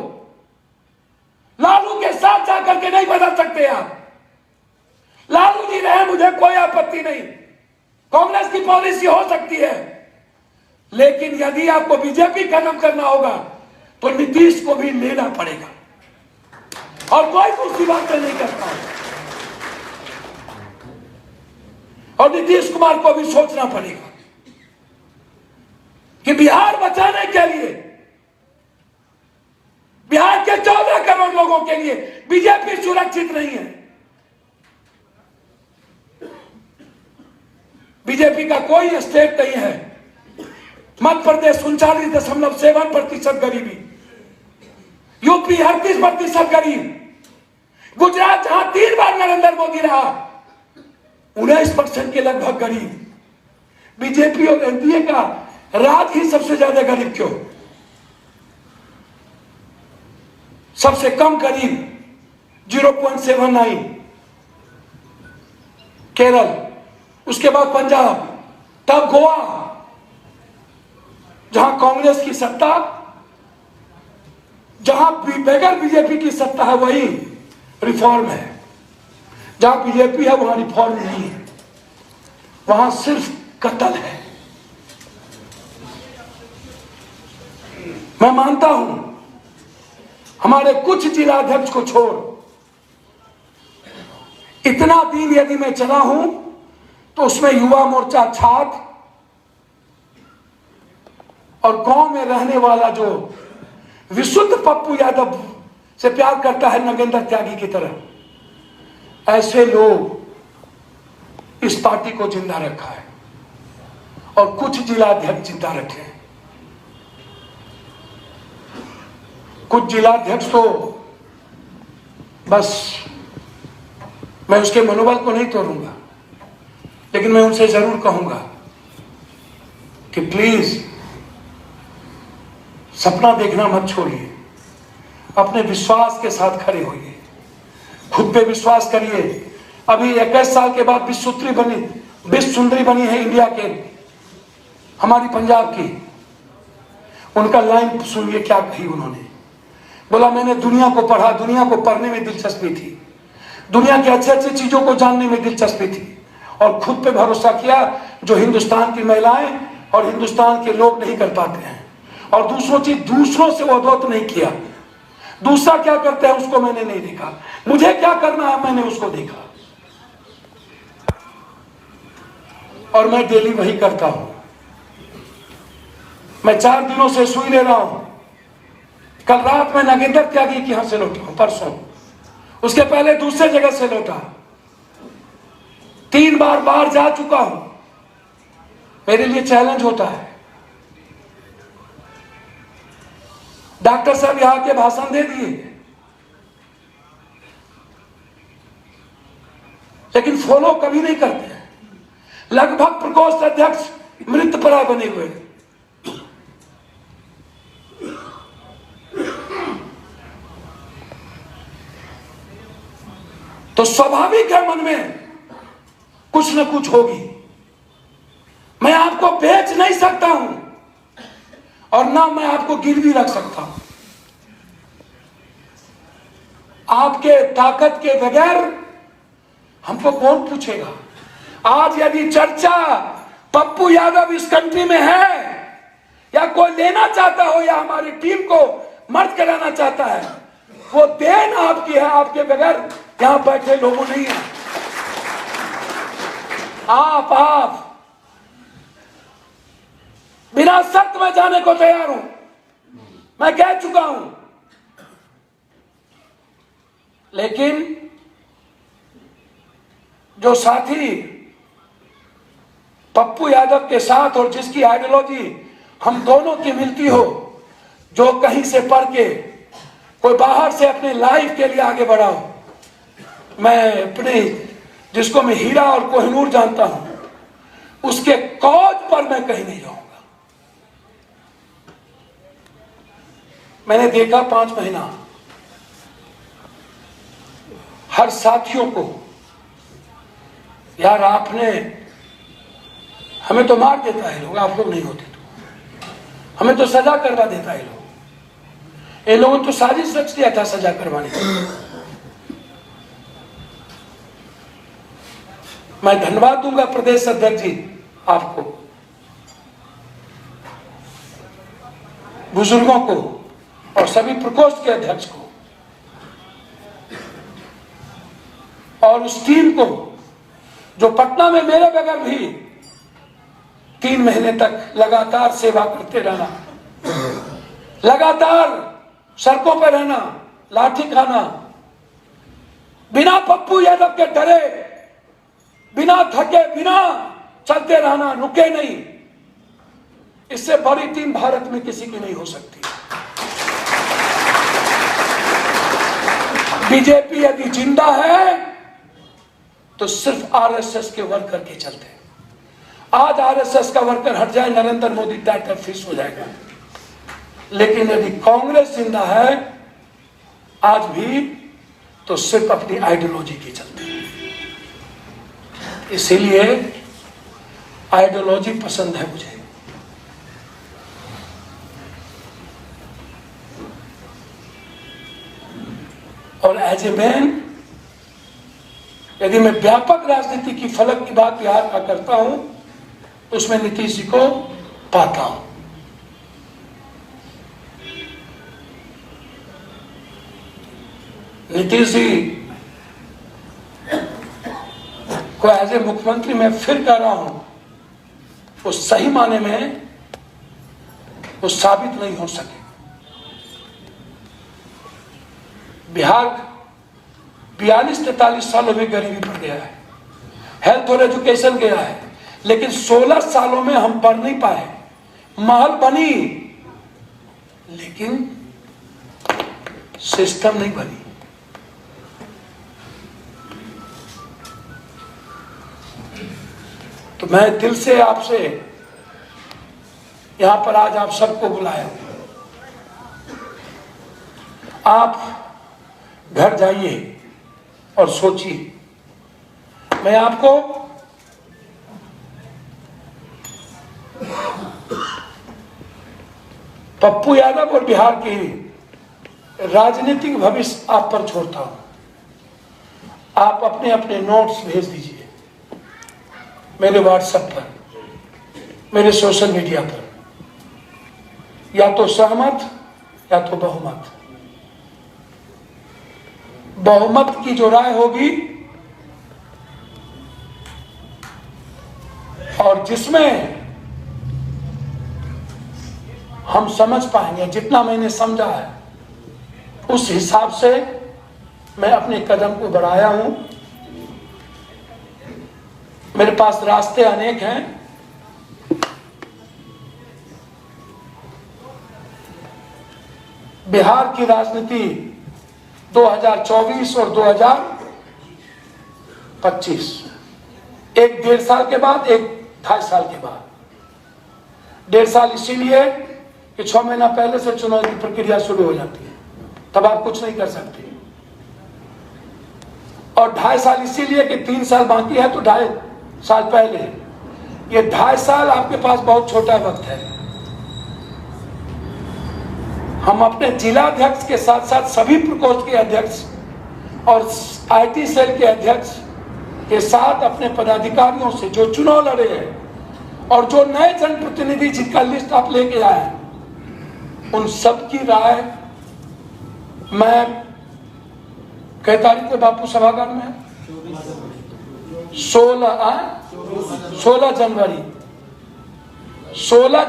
लालू के साथ जाकर के नहीं बदल सकते आप। लालू जी रहे, मुझे कोई आपत्ति नहीं, कांग्रेस की पॉलिसी हो सकती है, लेकिन यदि आपको बीजेपी खत्म करना होगा तो नीतीश को भी लेना पड़ेगा, और कोई दूसरी बात नहीं करता। और नीतीश कुमार को भी सोचना पड़ेगा कि बिहार बचाने के लिए, बिहार के 14 करोड़ लिए बीजेपी सुरक्षित नहीं है। बीजेपी का कोई स्टेट नहीं है। मध्य प्रदेश 39.7% गरीबी, यूपी 38% गरीब, गुजरात जहां 3 बार नरेंद्र मोदी रहा 19% के लगभग गरीब। बीजेपी और एनडीए का राज ही सबसे ज्यादा गरीब क्यों? सबसे कम गरीब 0.79 केरल, उसके बाद पंजाब, तब गोवा, जहां कांग्रेस की सत्ता, जहां बगैर बीजेपी की सत्ता है वही रिफॉर्म है। जहां बीजेपी है वहां रिफॉर्म नहीं है, वहां सिर्फ कत्ल है। मैं मानता हूं हमारे कुछ जिलाध्यक्ष को छोड़ इतना दिन यदि मैं चला हूं तो उसमें युवा मोर्चा छात्र और गांव में रहने वाला जो विशुद्ध पप्पू यादव से प्यार करता है नगेंद्र त्यागी की तरह, ऐसे लोग इस पार्टी को जिंदा रखा है और कुछ जिलाध्यक्ष जिंदा रखे हैं। कुछ जिलाध्यक्ष तो बस मैं उसके मनोबल को नहीं तोड़ूंगा, लेकिन मैं उनसे जरूर कहूंगा कि प्लीज सपना देखना मत छोड़िए, अपने विश्वास के साथ खड़े होइए, खुद पे विश्वास करिए। अभी 21 साल के बाद विश्व सुंदरी बनी है इंडिया के, हमारी पंजाब की। उनका लाइन सुनिए क्या कही उन्होंने। बोला मैंने दुनिया को पढ़ा, दुनिया को पढ़ने में दिलचस्पी थी, दुनिया की अच्छी अच्छी चीजों को जानने में दिलचस्पी थी, और खुद पे भरोसा किया जो हिंदुस्तान की महिलाएं और हिंदुस्तान के लोग नहीं कर पाते हैं। और दूसरों से वो अद्भुत नहीं किया। दूसरा क्या करते हैं उसको मैंने नहीं देखा, मुझे क्या करना है मैंने उसको देखा, और मैं डेली वही करता हूं। मैं 4 दिनों से सुई ले रहा हूं। कल रात में नगेंद्र त्यागी के यहां से लौटा हूं, परसों, उसके पहले दूसरे जगह से लौटा, 3 बार बाहर जा चुका हूं। मेरे लिए चैलेंज होता है। डॉक्टर साहब यहां के भाषण दे दिए, लेकिन फॉलो कभी नहीं करते हैं। लगभग प्रकोष्ठ अध्यक्ष मृतप्राय बने हुए। तो स्वाभाविक है मन में कुछ न कुछ होगी। मैं आपको बेच नहीं सकता हूं और ना मैं आपको गिरवी रख सकता हूं। आपके ताकत के बगैर हमको कौन पूछेगा। आज यदि चर्चा पप्पू यादव इस कंट्री में है, या कोई लेना चाहता हो, या हमारी टीम को मर्ज कराना चाहता है, वो देन आपकी है, आपके बगैर यहां बैठे लोगों नहीं है। आप बिना शर्त में जाने को तैयार हूं, मैं कह चुका हूं। लेकिन जो साथी पप्पू यादव के साथ और जिसकी आइडियोलॉजी हम दोनों की मिलती हो, जो कहीं से पढ़ के कोई बाहर से अपने लाइफ के लिए आगे बढ़ा हो, मैं अपने जिसको मैं हीरा और कोहिनूर जानता हूं, उसके कौज पर मैं कहीं नहीं जाऊंगा। मैंने देखा 5 महीना हर साथियों को, यार आपने हमें तो मार देता है लोग, आप लोग नहीं होते तो हमें तो सजा करवा देता है लोग। इन लोगों ने तो साजिश रच दिया था सजा करवाने की। मैं धन्यवाद दूंगा प्रदेश अध्यक्ष जी आपको, बुजुर्गों को और सभी प्रकोष्ठ के अध्यक्ष को, और उस टीम को जो पटना में मेरे बगैर भी 3 महीने तक लगातार सेवा करते रहना, लगातार सड़कों पर रहना, लाठी खाना, बिना पप्पू यादव के डरे, बिना थके, बिना चलते रहना, रुके नहीं। इससे बड़ी टीम भारत में किसी की नहीं हो सकती। बीजेपी यदि जिंदा है तो सिर्फ आरएसएस के वर्कर के चलते। आज आरएसएस का वर्कर हट जाए, नरेंद्र मोदी टाइटर फिश हो जाएगा। लेकिन यदि कांग्रेस जिंदा है आज भी, तो सिर्फ अपनी आइडियोलॉजी के चलते। इसीलिए आइडियोलॉजी पसंद है मुझे। और एज ए मैन, यदि मैं व्यापक राजनीति की फलक की बात बिहार का करता हूं तो उसमें नीतीश जी को पाता हूं। नीतीश जी को एज ए मुख्यमंत्री मैं फिर कह रहा हूं, वो सही माने में वो साबित नहीं हो सके। बिहार 42-43 सालों में गरीबी बढ़ गया है, हेल्थ और एजुकेशन गया है, लेकिन 16 सालों में हम बढ़ नहीं पाए। महल बनी लेकिन सिस्टम नहीं बनी। तो मैं दिल से आपसे यहां पर आज आप सबको बुलाया। आप घर जाइए और सोचिए। मैं आपको पप्पू यादव और बिहार की राजनीतिक भविष्य आप पर छोड़ता हूं। आप अपने अपने नोट्स भेज दीजिए मेरे व्हाट्सएप पर, मेरे सोशल मीडिया पर, या तो सहमत या तो बहुमत। बहुमत की जो राय होगी और जिसमें हम समझ पाएंगे, जितना मैंने समझा है उस हिसाब से मैं अपने कदम को बढ़ाया हूं। मेरे पास रास्ते अनेक हैं। बिहार की राजनीति 2024 और 2025, एक 1.5 साल के बाद, एक 2.5 साल के बाद। 1.5 साल इसीलिए कि 6 महीना पहले से चुनाव की प्रक्रिया शुरू हो जाती है, तब आप कुछ नहीं कर सकते। और 2.5 साल इसीलिए कि 3 साल बाकी है, तो 2.5 साल पहले। ये 2.5 साल आपके पास बहुत छोटा वक्त है। हम अपने जिला अध्यक्ष के साथ साथ सभी प्रकोष्ठ के अध्यक्ष और आईटी सेल के अध्यक्ष के साथ अपने पदाधिकारियों से जो चुनाव लड़े हैं और जो नए जनप्रतिनिधि जिनका लिस्ट आप लेके आए, उन सब की राय मैं कई तारीख को बापू सभागार में 16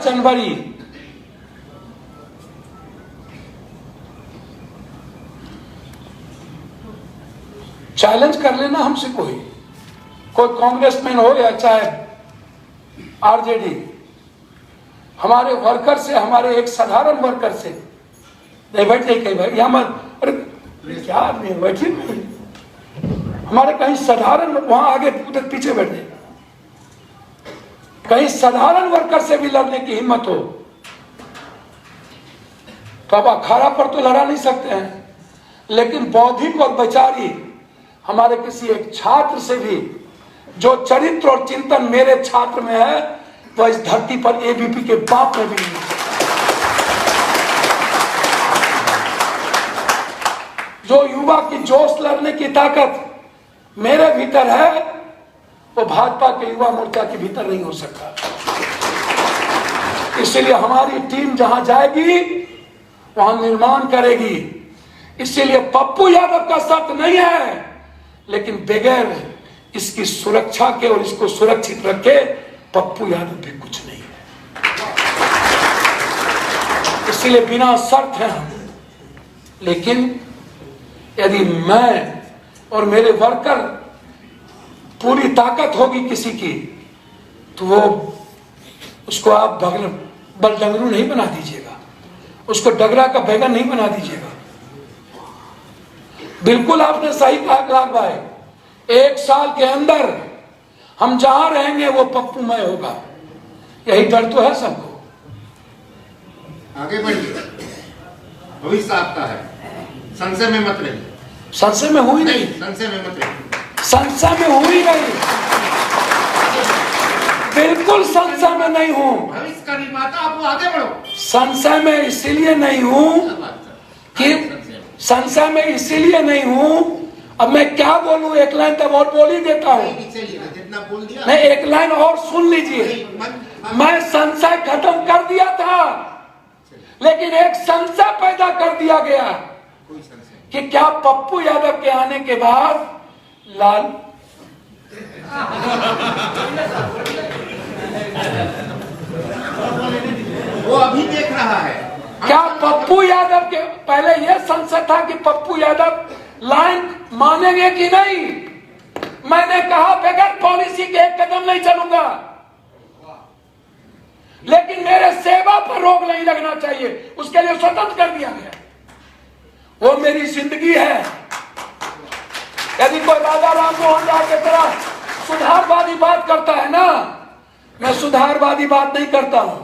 जनवरी चैलेंज कर लेना हमसे। कोई कांग्रेसमैन हो या चाहे आरजेडी, हमारे वर्कर से, हमारे एक साधारण वर्कर से नहीं बैठे कहीं भाई यहाँ मत, अरे क्या नहीं बैठे नहीं, हमारे कहीं साधारण, वहां आगे उधर पीछे बैठे, कहीं साधारण वर्कर से भी लड़ने की हिम्मत हो तो अब अखाड़ा पर तो लड़ा नहीं सकते हैं, लेकिन बौद्धिक और वैचारिक हमारे किसी एक छात्र से भी, जो चरित्र और चिंतन मेरे छात्र में है, तो इस धरती पर एबीपी के बाप में भी नहीं। जो युवा की जोश लड़ने की ताकत मेरे भीतर है, वो भाजपा के युवा मोर्चा के भीतर नहीं हो सकता। इसलिए हमारी टीम जहां जाएगी वहां निर्माण करेगी। इसीलिए पप्पू यादव का शर्त नहीं है, लेकिन बगैर इसकी सुरक्षा के और इसको सुरक्षित रखे पप्पू यादव भी कुछ नहीं है। इसलिए बिना शर्त है हम। लेकिन यदि मैं और मेरे वर्कर पूरी ताकत होगी किसी की, तो वो उसको आप बलडंगरू नहीं बना दीजिएगा, उसको डगरा का बैगन नहीं बना दीजिएगा। बिल्कुल आपने सही कहा लाल भाई, 1 साल के अंदर हम जहां रहेंगे वो पप्पूमय होगा, यही डर तो है सबको। आगे बढ़िए, भविष्य आपका है, संशय में मत रहिए। संशय में हुई नहीं, संशय में मत रहिए, संशय में हुई नहीं, बिल्कुल संशय में नहीं हूं। भविष्य का निर्माता, आप आगे बढ़ो। संशय में इसीलिए नहीं हूं कि संशय में इसीलिए नहीं हूं, अब मैं क्या बोलूं, एक लाइन तक और बोल ही देता हूं। जितना बोल दिया नहीं, एक लाइन और सुन लीजिए। मैं संशय खत्म कर दिया था, लेकिन एक संशय पैदा कर दिया गया कि क्या पप्पू यादव के आने के बाद लाल वो अभी देख रहा है। क्या पप्पू यादव के पहले यह संशय था कि पप्पू यादव लाइन मानेंगे कि नहीं। मैंने कहा बगैर पॉलिसी के एक कदम नहीं चलूंगा, लेकिन मेरे सेवा पर रोक नहीं लगना चाहिए, उसके लिए स्वतंत्र कर दिया गया। वो मेरी जिंदगी है। यदि कोई राजा राम मोहन राय की तरह सुधारवादी बात करता है ना, मैं सुधारवादी बात नहीं करता हूं,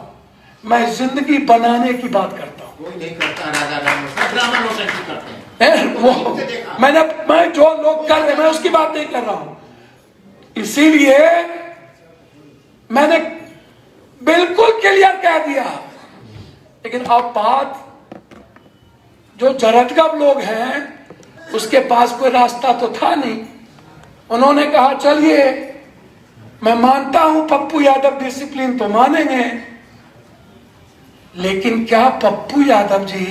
मैं जिंदगी बनाने की बात करता हूं। कोई नहीं करता राजा राम, ड्रामा नौटंकी करते हैं। मैं जो लोग कर रहे हैं मैं उसकी बात नहीं कर रहा हूं। इसीलिए मैंने बिल्कुल क्लियर कह दिया। लेकिन अब बात, जो जरतगब लोग हैं उसके पास कोई रास्ता तो था नहीं, उन्होंने कहा चलिए मैं मानता हूं पप्पू यादव डिसिप्लिन तो मानेंगे, लेकिन क्या पप्पू यादव जी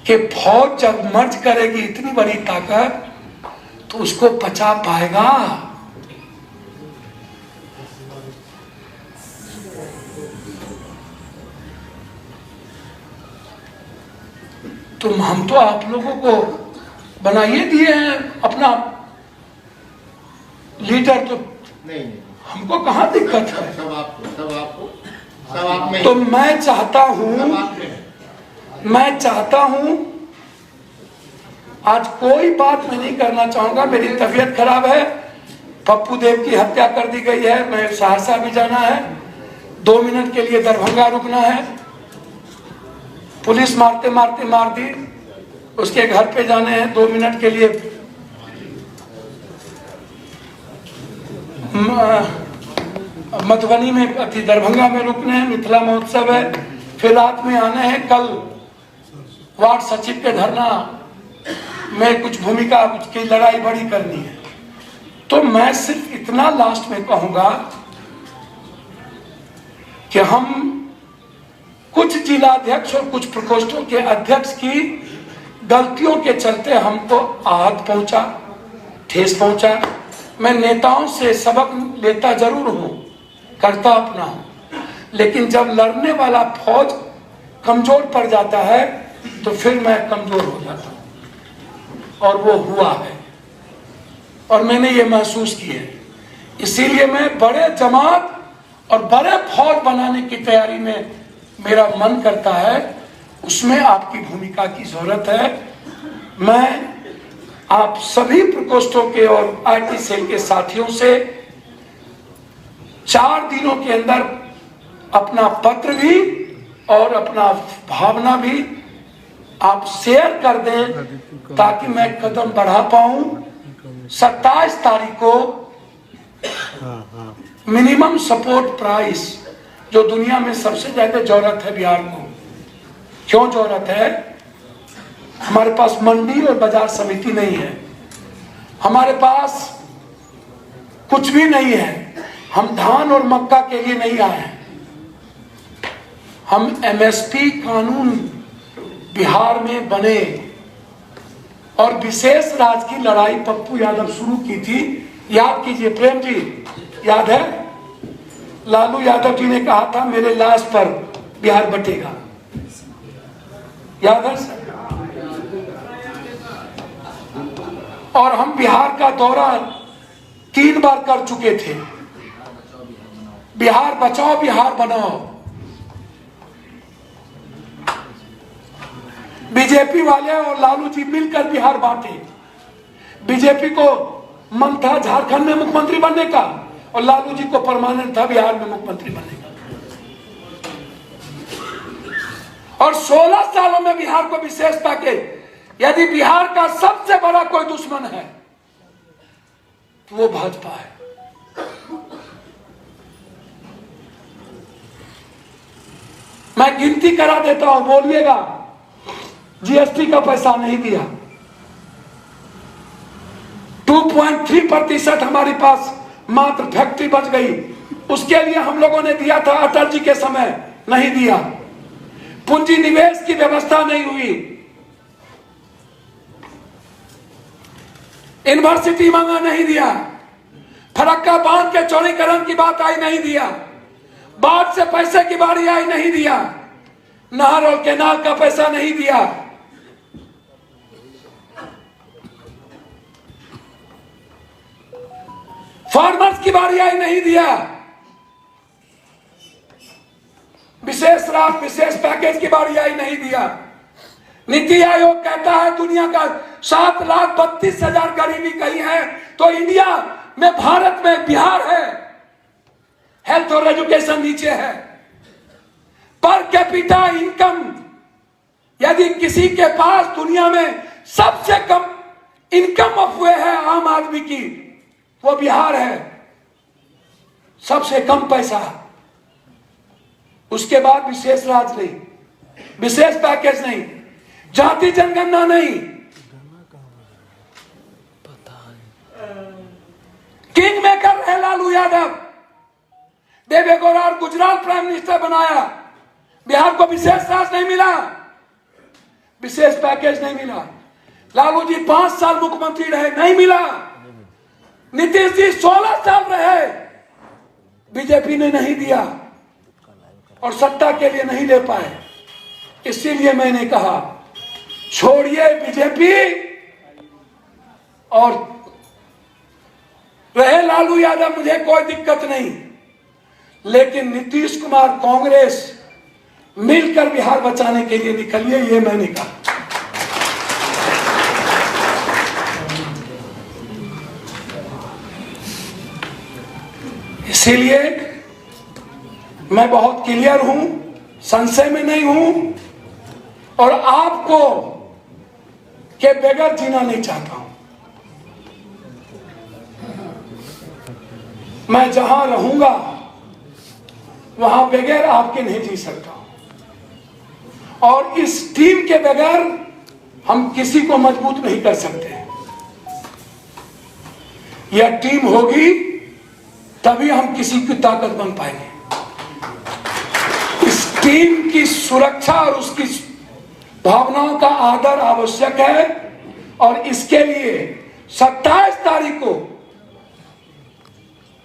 कि फौज जब मर्ज करेगी इतनी बड़ी ताकत तो उसको पचा पाएगा? तुम हम तो आप लोगों को बनाइए दिए हैं अपना लीडर, तो नहीं हमको कहां दिक्कत है? सब आप में। तो मैं चाहता हूं आज कोई बात मैं नहीं करना चाहूंगा। मेरी तबीयत खराब है, पप्पू देव की हत्या कर दी गई है, मैं सहरसा भी जाना है, 2 मिनट के लिए दरभंगा रुकना है, पुलिस मारते मारते मार दी, उसके घर पे जाने हैं 2 मिनट के लिए, मधुबनी में दरभंगा में रुकने हैं, मिथिला महोत्सव है, फिर रात में आने हैं, कल वार्ड सचिव के धरना में कुछ भूमिका, उसकी लड़ाई बड़ी करनी है। तो मैं सिर्फ इतना लास्ट में कहूंगा कि हम कुछ जिलाध्यक्ष और कुछ प्रकोष्ठों के अध्यक्ष की गलतियों के चलते हमको आहत पहुंचा, ठेस पहुंचा। मैं नेताओं से सबक लेता जरूर हूं, करता अपना हूं, लेकिन जब लड़ने वाला फौज कमजोर पड़ जाता है तो फिर मैं कमजोर हो जाता हूं, और वो हुआ है और मैंने ये महसूस किया है। इसीलिए मैं बड़े जमात और बड़े फौज बनाने की तैयारी में मेरा मन करता है, उसमें आपकी भूमिका की जरूरत है। मैं आप सभी प्रकोष्ठों के और आईटी सेल के साथियों से 4 दिनों के अंदर अपना पत्र भी और अपना भावना भी आप शेयर कर दें ताकि मैं कदम बढ़ा पाऊं। 27 तारीख को मिनिमम सपोर्ट प्राइस, जो दुनिया में सबसे ज्यादा जरूरत है बिहार को। क्यों जरूरत है? हमारे पास मंडी और बाजार समिति नहीं है, हमारे पास कुछ भी नहीं है, हम धान और मक्का के लिए नहीं आए हैं। हम एमएसपी कानून बिहार में बने और विशेष राज्य की लड़ाई पप्पू यादव शुरू की थी। याद कीजिए प्रेम जी, याद है? लालू यादव जी ने कहा था मेरे लाश पर बिहार बटेगा, याद है सर? और हम बिहार का दौरा 3 बार कर चुके थे। बिहार बचाओ बिहार बनाओ। बीजेपी वाले और लालू जी मिलकर बिहार बांटे। बीजेपी को मन था झारखंड में मुख्यमंत्री बनने का और लालू जी को परमानेंट था बिहार में मुख्यमंत्री बनने का। और 16 सालों में बिहार को विशेष पैकेज। यदि बिहार का सबसे बड़ा कोई दुश्मन है तो वो भाजपा है। मैं गिनती करा देता हूं, बोलिएगा। जीएसटी का पैसा नहीं दिया। 2.3% हमारे पास मात्र फैक्ट्री बच गई, उसके लिए हम लोगों ने दिया था अटल जी के समय, नहीं दिया। पूंजी निवेश की व्यवस्था नहीं हुई। यूनिवर्सिटी मांगा, नहीं दिया। फरक्का बांध के चौड़ीकरण की बात आई, नहीं दिया। बाढ़ से पैसे की बारी आई, नहीं दिया। नहर और केनाल का पैसा नहीं दिया। फार्मर्स की बारी आई, नहीं दिया। विशेष राहत विशेष पैकेज की बारी आई, नहीं दिया। नीति आयोग कहता है दुनिया का 7,32,000 गरीबी कहीं है तो इंडिया में, भारत में बिहार है। हेल्थ और एजुकेशन नीचे है। पर कैपिटा इनकम यदि किसी के पास दुनिया में सबसे कम इनकम हुए है आम आदमी की, वो बिहार है। सबसे कम पैसा। उसके बाद विशेष राज नहीं, विशेष पैकेज नहीं, जाति जनगणना नहीं, किंग मेकर है लालू यादव। देवे गौड़ा गुजरात प्राइम मिनिस्टर बनाया, बिहार को विशेष राज नहीं मिला, विशेष पैकेज नहीं मिला। लालू जी 5 साल मुख्यमंत्री रहे, नहीं मिला। नीतीश जी 16 साल रहे, बीजेपी ने नहीं दिया और सत्ता के लिए नहीं ले पाए। इसीलिए मैंने कहा छोड़िए बीजेपी और रहे लालू यादव, मुझे कोई दिक्कत नहीं, लेकिन नीतीश कुमार कांग्रेस मिलकर बिहार बचाने के लिए निकलिए, ये मैंने कहा। इसीलिए मैं बहुत क्लियर हूं, संशय में नहीं हूं और आपको के बगैर जीना नहीं चाहता हूं। मैं जहां रहूंगा वहां बगैर आपके नहीं जी सकता हूं और इस टीम के बगैर हम किसी को मजबूत नहीं कर सकते। यह टीम होगी तभी हम किसी की ताकत बन पाएंगे। इस टीम की सुरक्षा और उसकी भावनाओं का आदर आवश्यक है और इसके लिए 27 तारीख को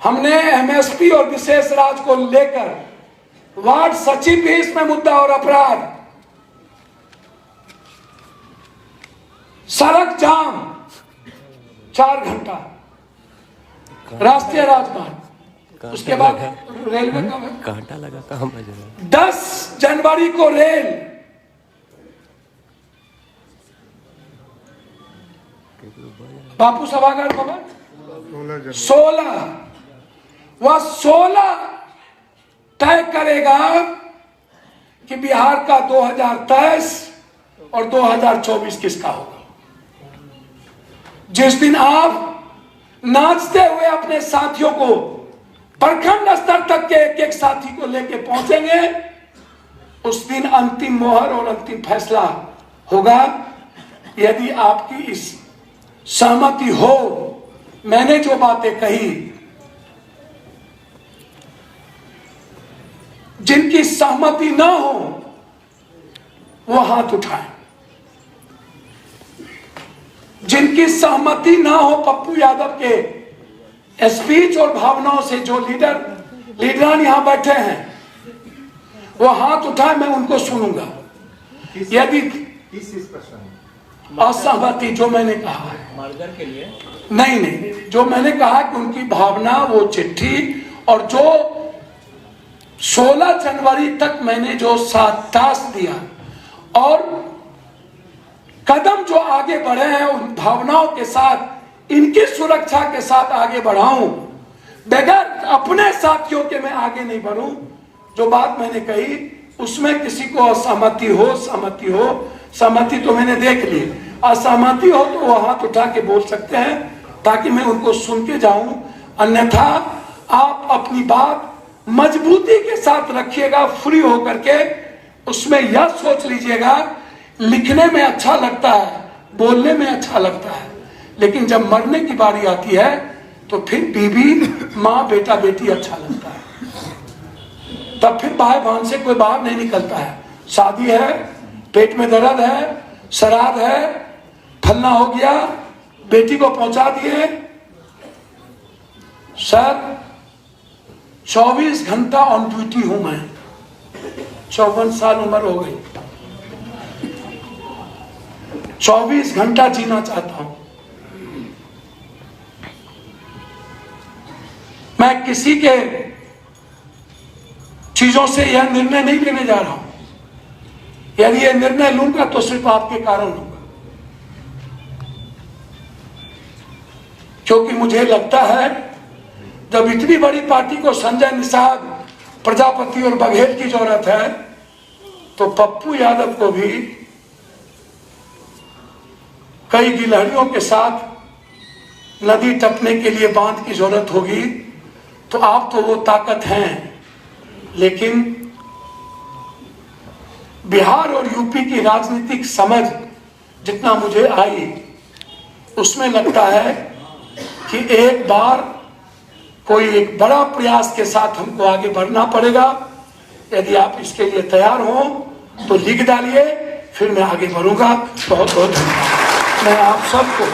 हमने एमएसपी और विशेष राज को लेकर वार्ड सचिव भी इसमें मुद्दा और अपराध, सड़क जाम 4 घंटा, राष्ट्रीय राजमार्ग, उसके बाद रेलवे का कांटा लगा कहाँ बज रहा है। 10 जनवरी को रेल, बापू सभागार भवन 16, वह 16 तय करेगा कि बिहार का 2023 और 2024 किसका होगा। जिस दिन आप नाचते हुए अपने साथियों को प्रखंड स्तर तक के एक साथी को लेके पहुंचेंगे, उस दिन अंतिम मोहर और अंतिम फैसला होगा। यदि आपकी इस सहमति हो, मैंने जो बातें कही, जिनकी सहमति ना हो वो हाथ उठाएं। जिनकी सहमति ना हो पप्पू यादव के स्पीच और भावनाओं से, जो लीडरान यहां बैठे हैं, वो हाथ उठाए, मैं उनको सुनूंगा। यदि किस चीज पर असहमति जो मैंने कहा है, मर्डर के लिए नहीं, जो मैंने कहा कि उनकी भावना, वो चिट्ठी और जो 16 जनवरी तक मैंने जो टास्क दिया और कदम जो आगे बढ़े हैं उन भावनाओं के साथ, इनकी सुरक्षा के साथ आगे बढ़ाऊं, बगैर अपने साथियों के मैं आगे नहीं बढ़ूं। जो बात मैंने कही उसमें किसी को असहमति हो, सहमति तो मैंने देख ली, असहमति हो तो वो हाथ उठा के बोल सकते हैं ताकि मैं उनको सुन के जाऊं। अन्यथा आप अपनी बात मजबूती के साथ रखिएगा, फ्री होकर के। उसमें यह सोच लीजिएगा लिखने में अच्छा लगता है, बोलने में अच्छा लगता है, लेकिन जब मरने की बारी आती है तो फिर बीवी, माँ, बेटा, बेटी अच्छा लगता है। तब फिर भाई बहन से कोई बाहर नहीं निकलता है। शादी है, पेट में दर्द है, श्राद्ध है, फलना हो गया, बेटी को पहुंचा दिए। सर 24 घंटा ऑन ड्यूटी हूं मैं, 54 साल उम्र हो गई, 24 घंटा जीना चाहता हूं। मैं किसी के चीजों से यह निर्णय नहीं लेने जा रहा हूं। यदि यह निर्णय लूंगा तो सिर्फ आपके कारण लूंगा, क्योंकि मुझे लगता है जब इतनी बड़ी पार्टी को संजय निषाद, प्रजापति और बघेल की जरूरत है तो पप्पू यादव को भी कई गिलहरियों के साथ नदी टपने के लिए बांध की जरूरत होगी। तो आप तो वो ताकत हैं, लेकिन बिहार और यूपी की राजनीतिक समझ जितना मुझे आई उसमें लगता है कि एक बार कोई एक बड़ा प्रयास के साथ हमको आगे बढ़ना पड़ेगा। यदि आप इसके लिए तैयार हो तो लिख डालिए, फिर मैं आगे बढ़ूंगा। बहुत बहुत धन्यवाद। मैं आप सबको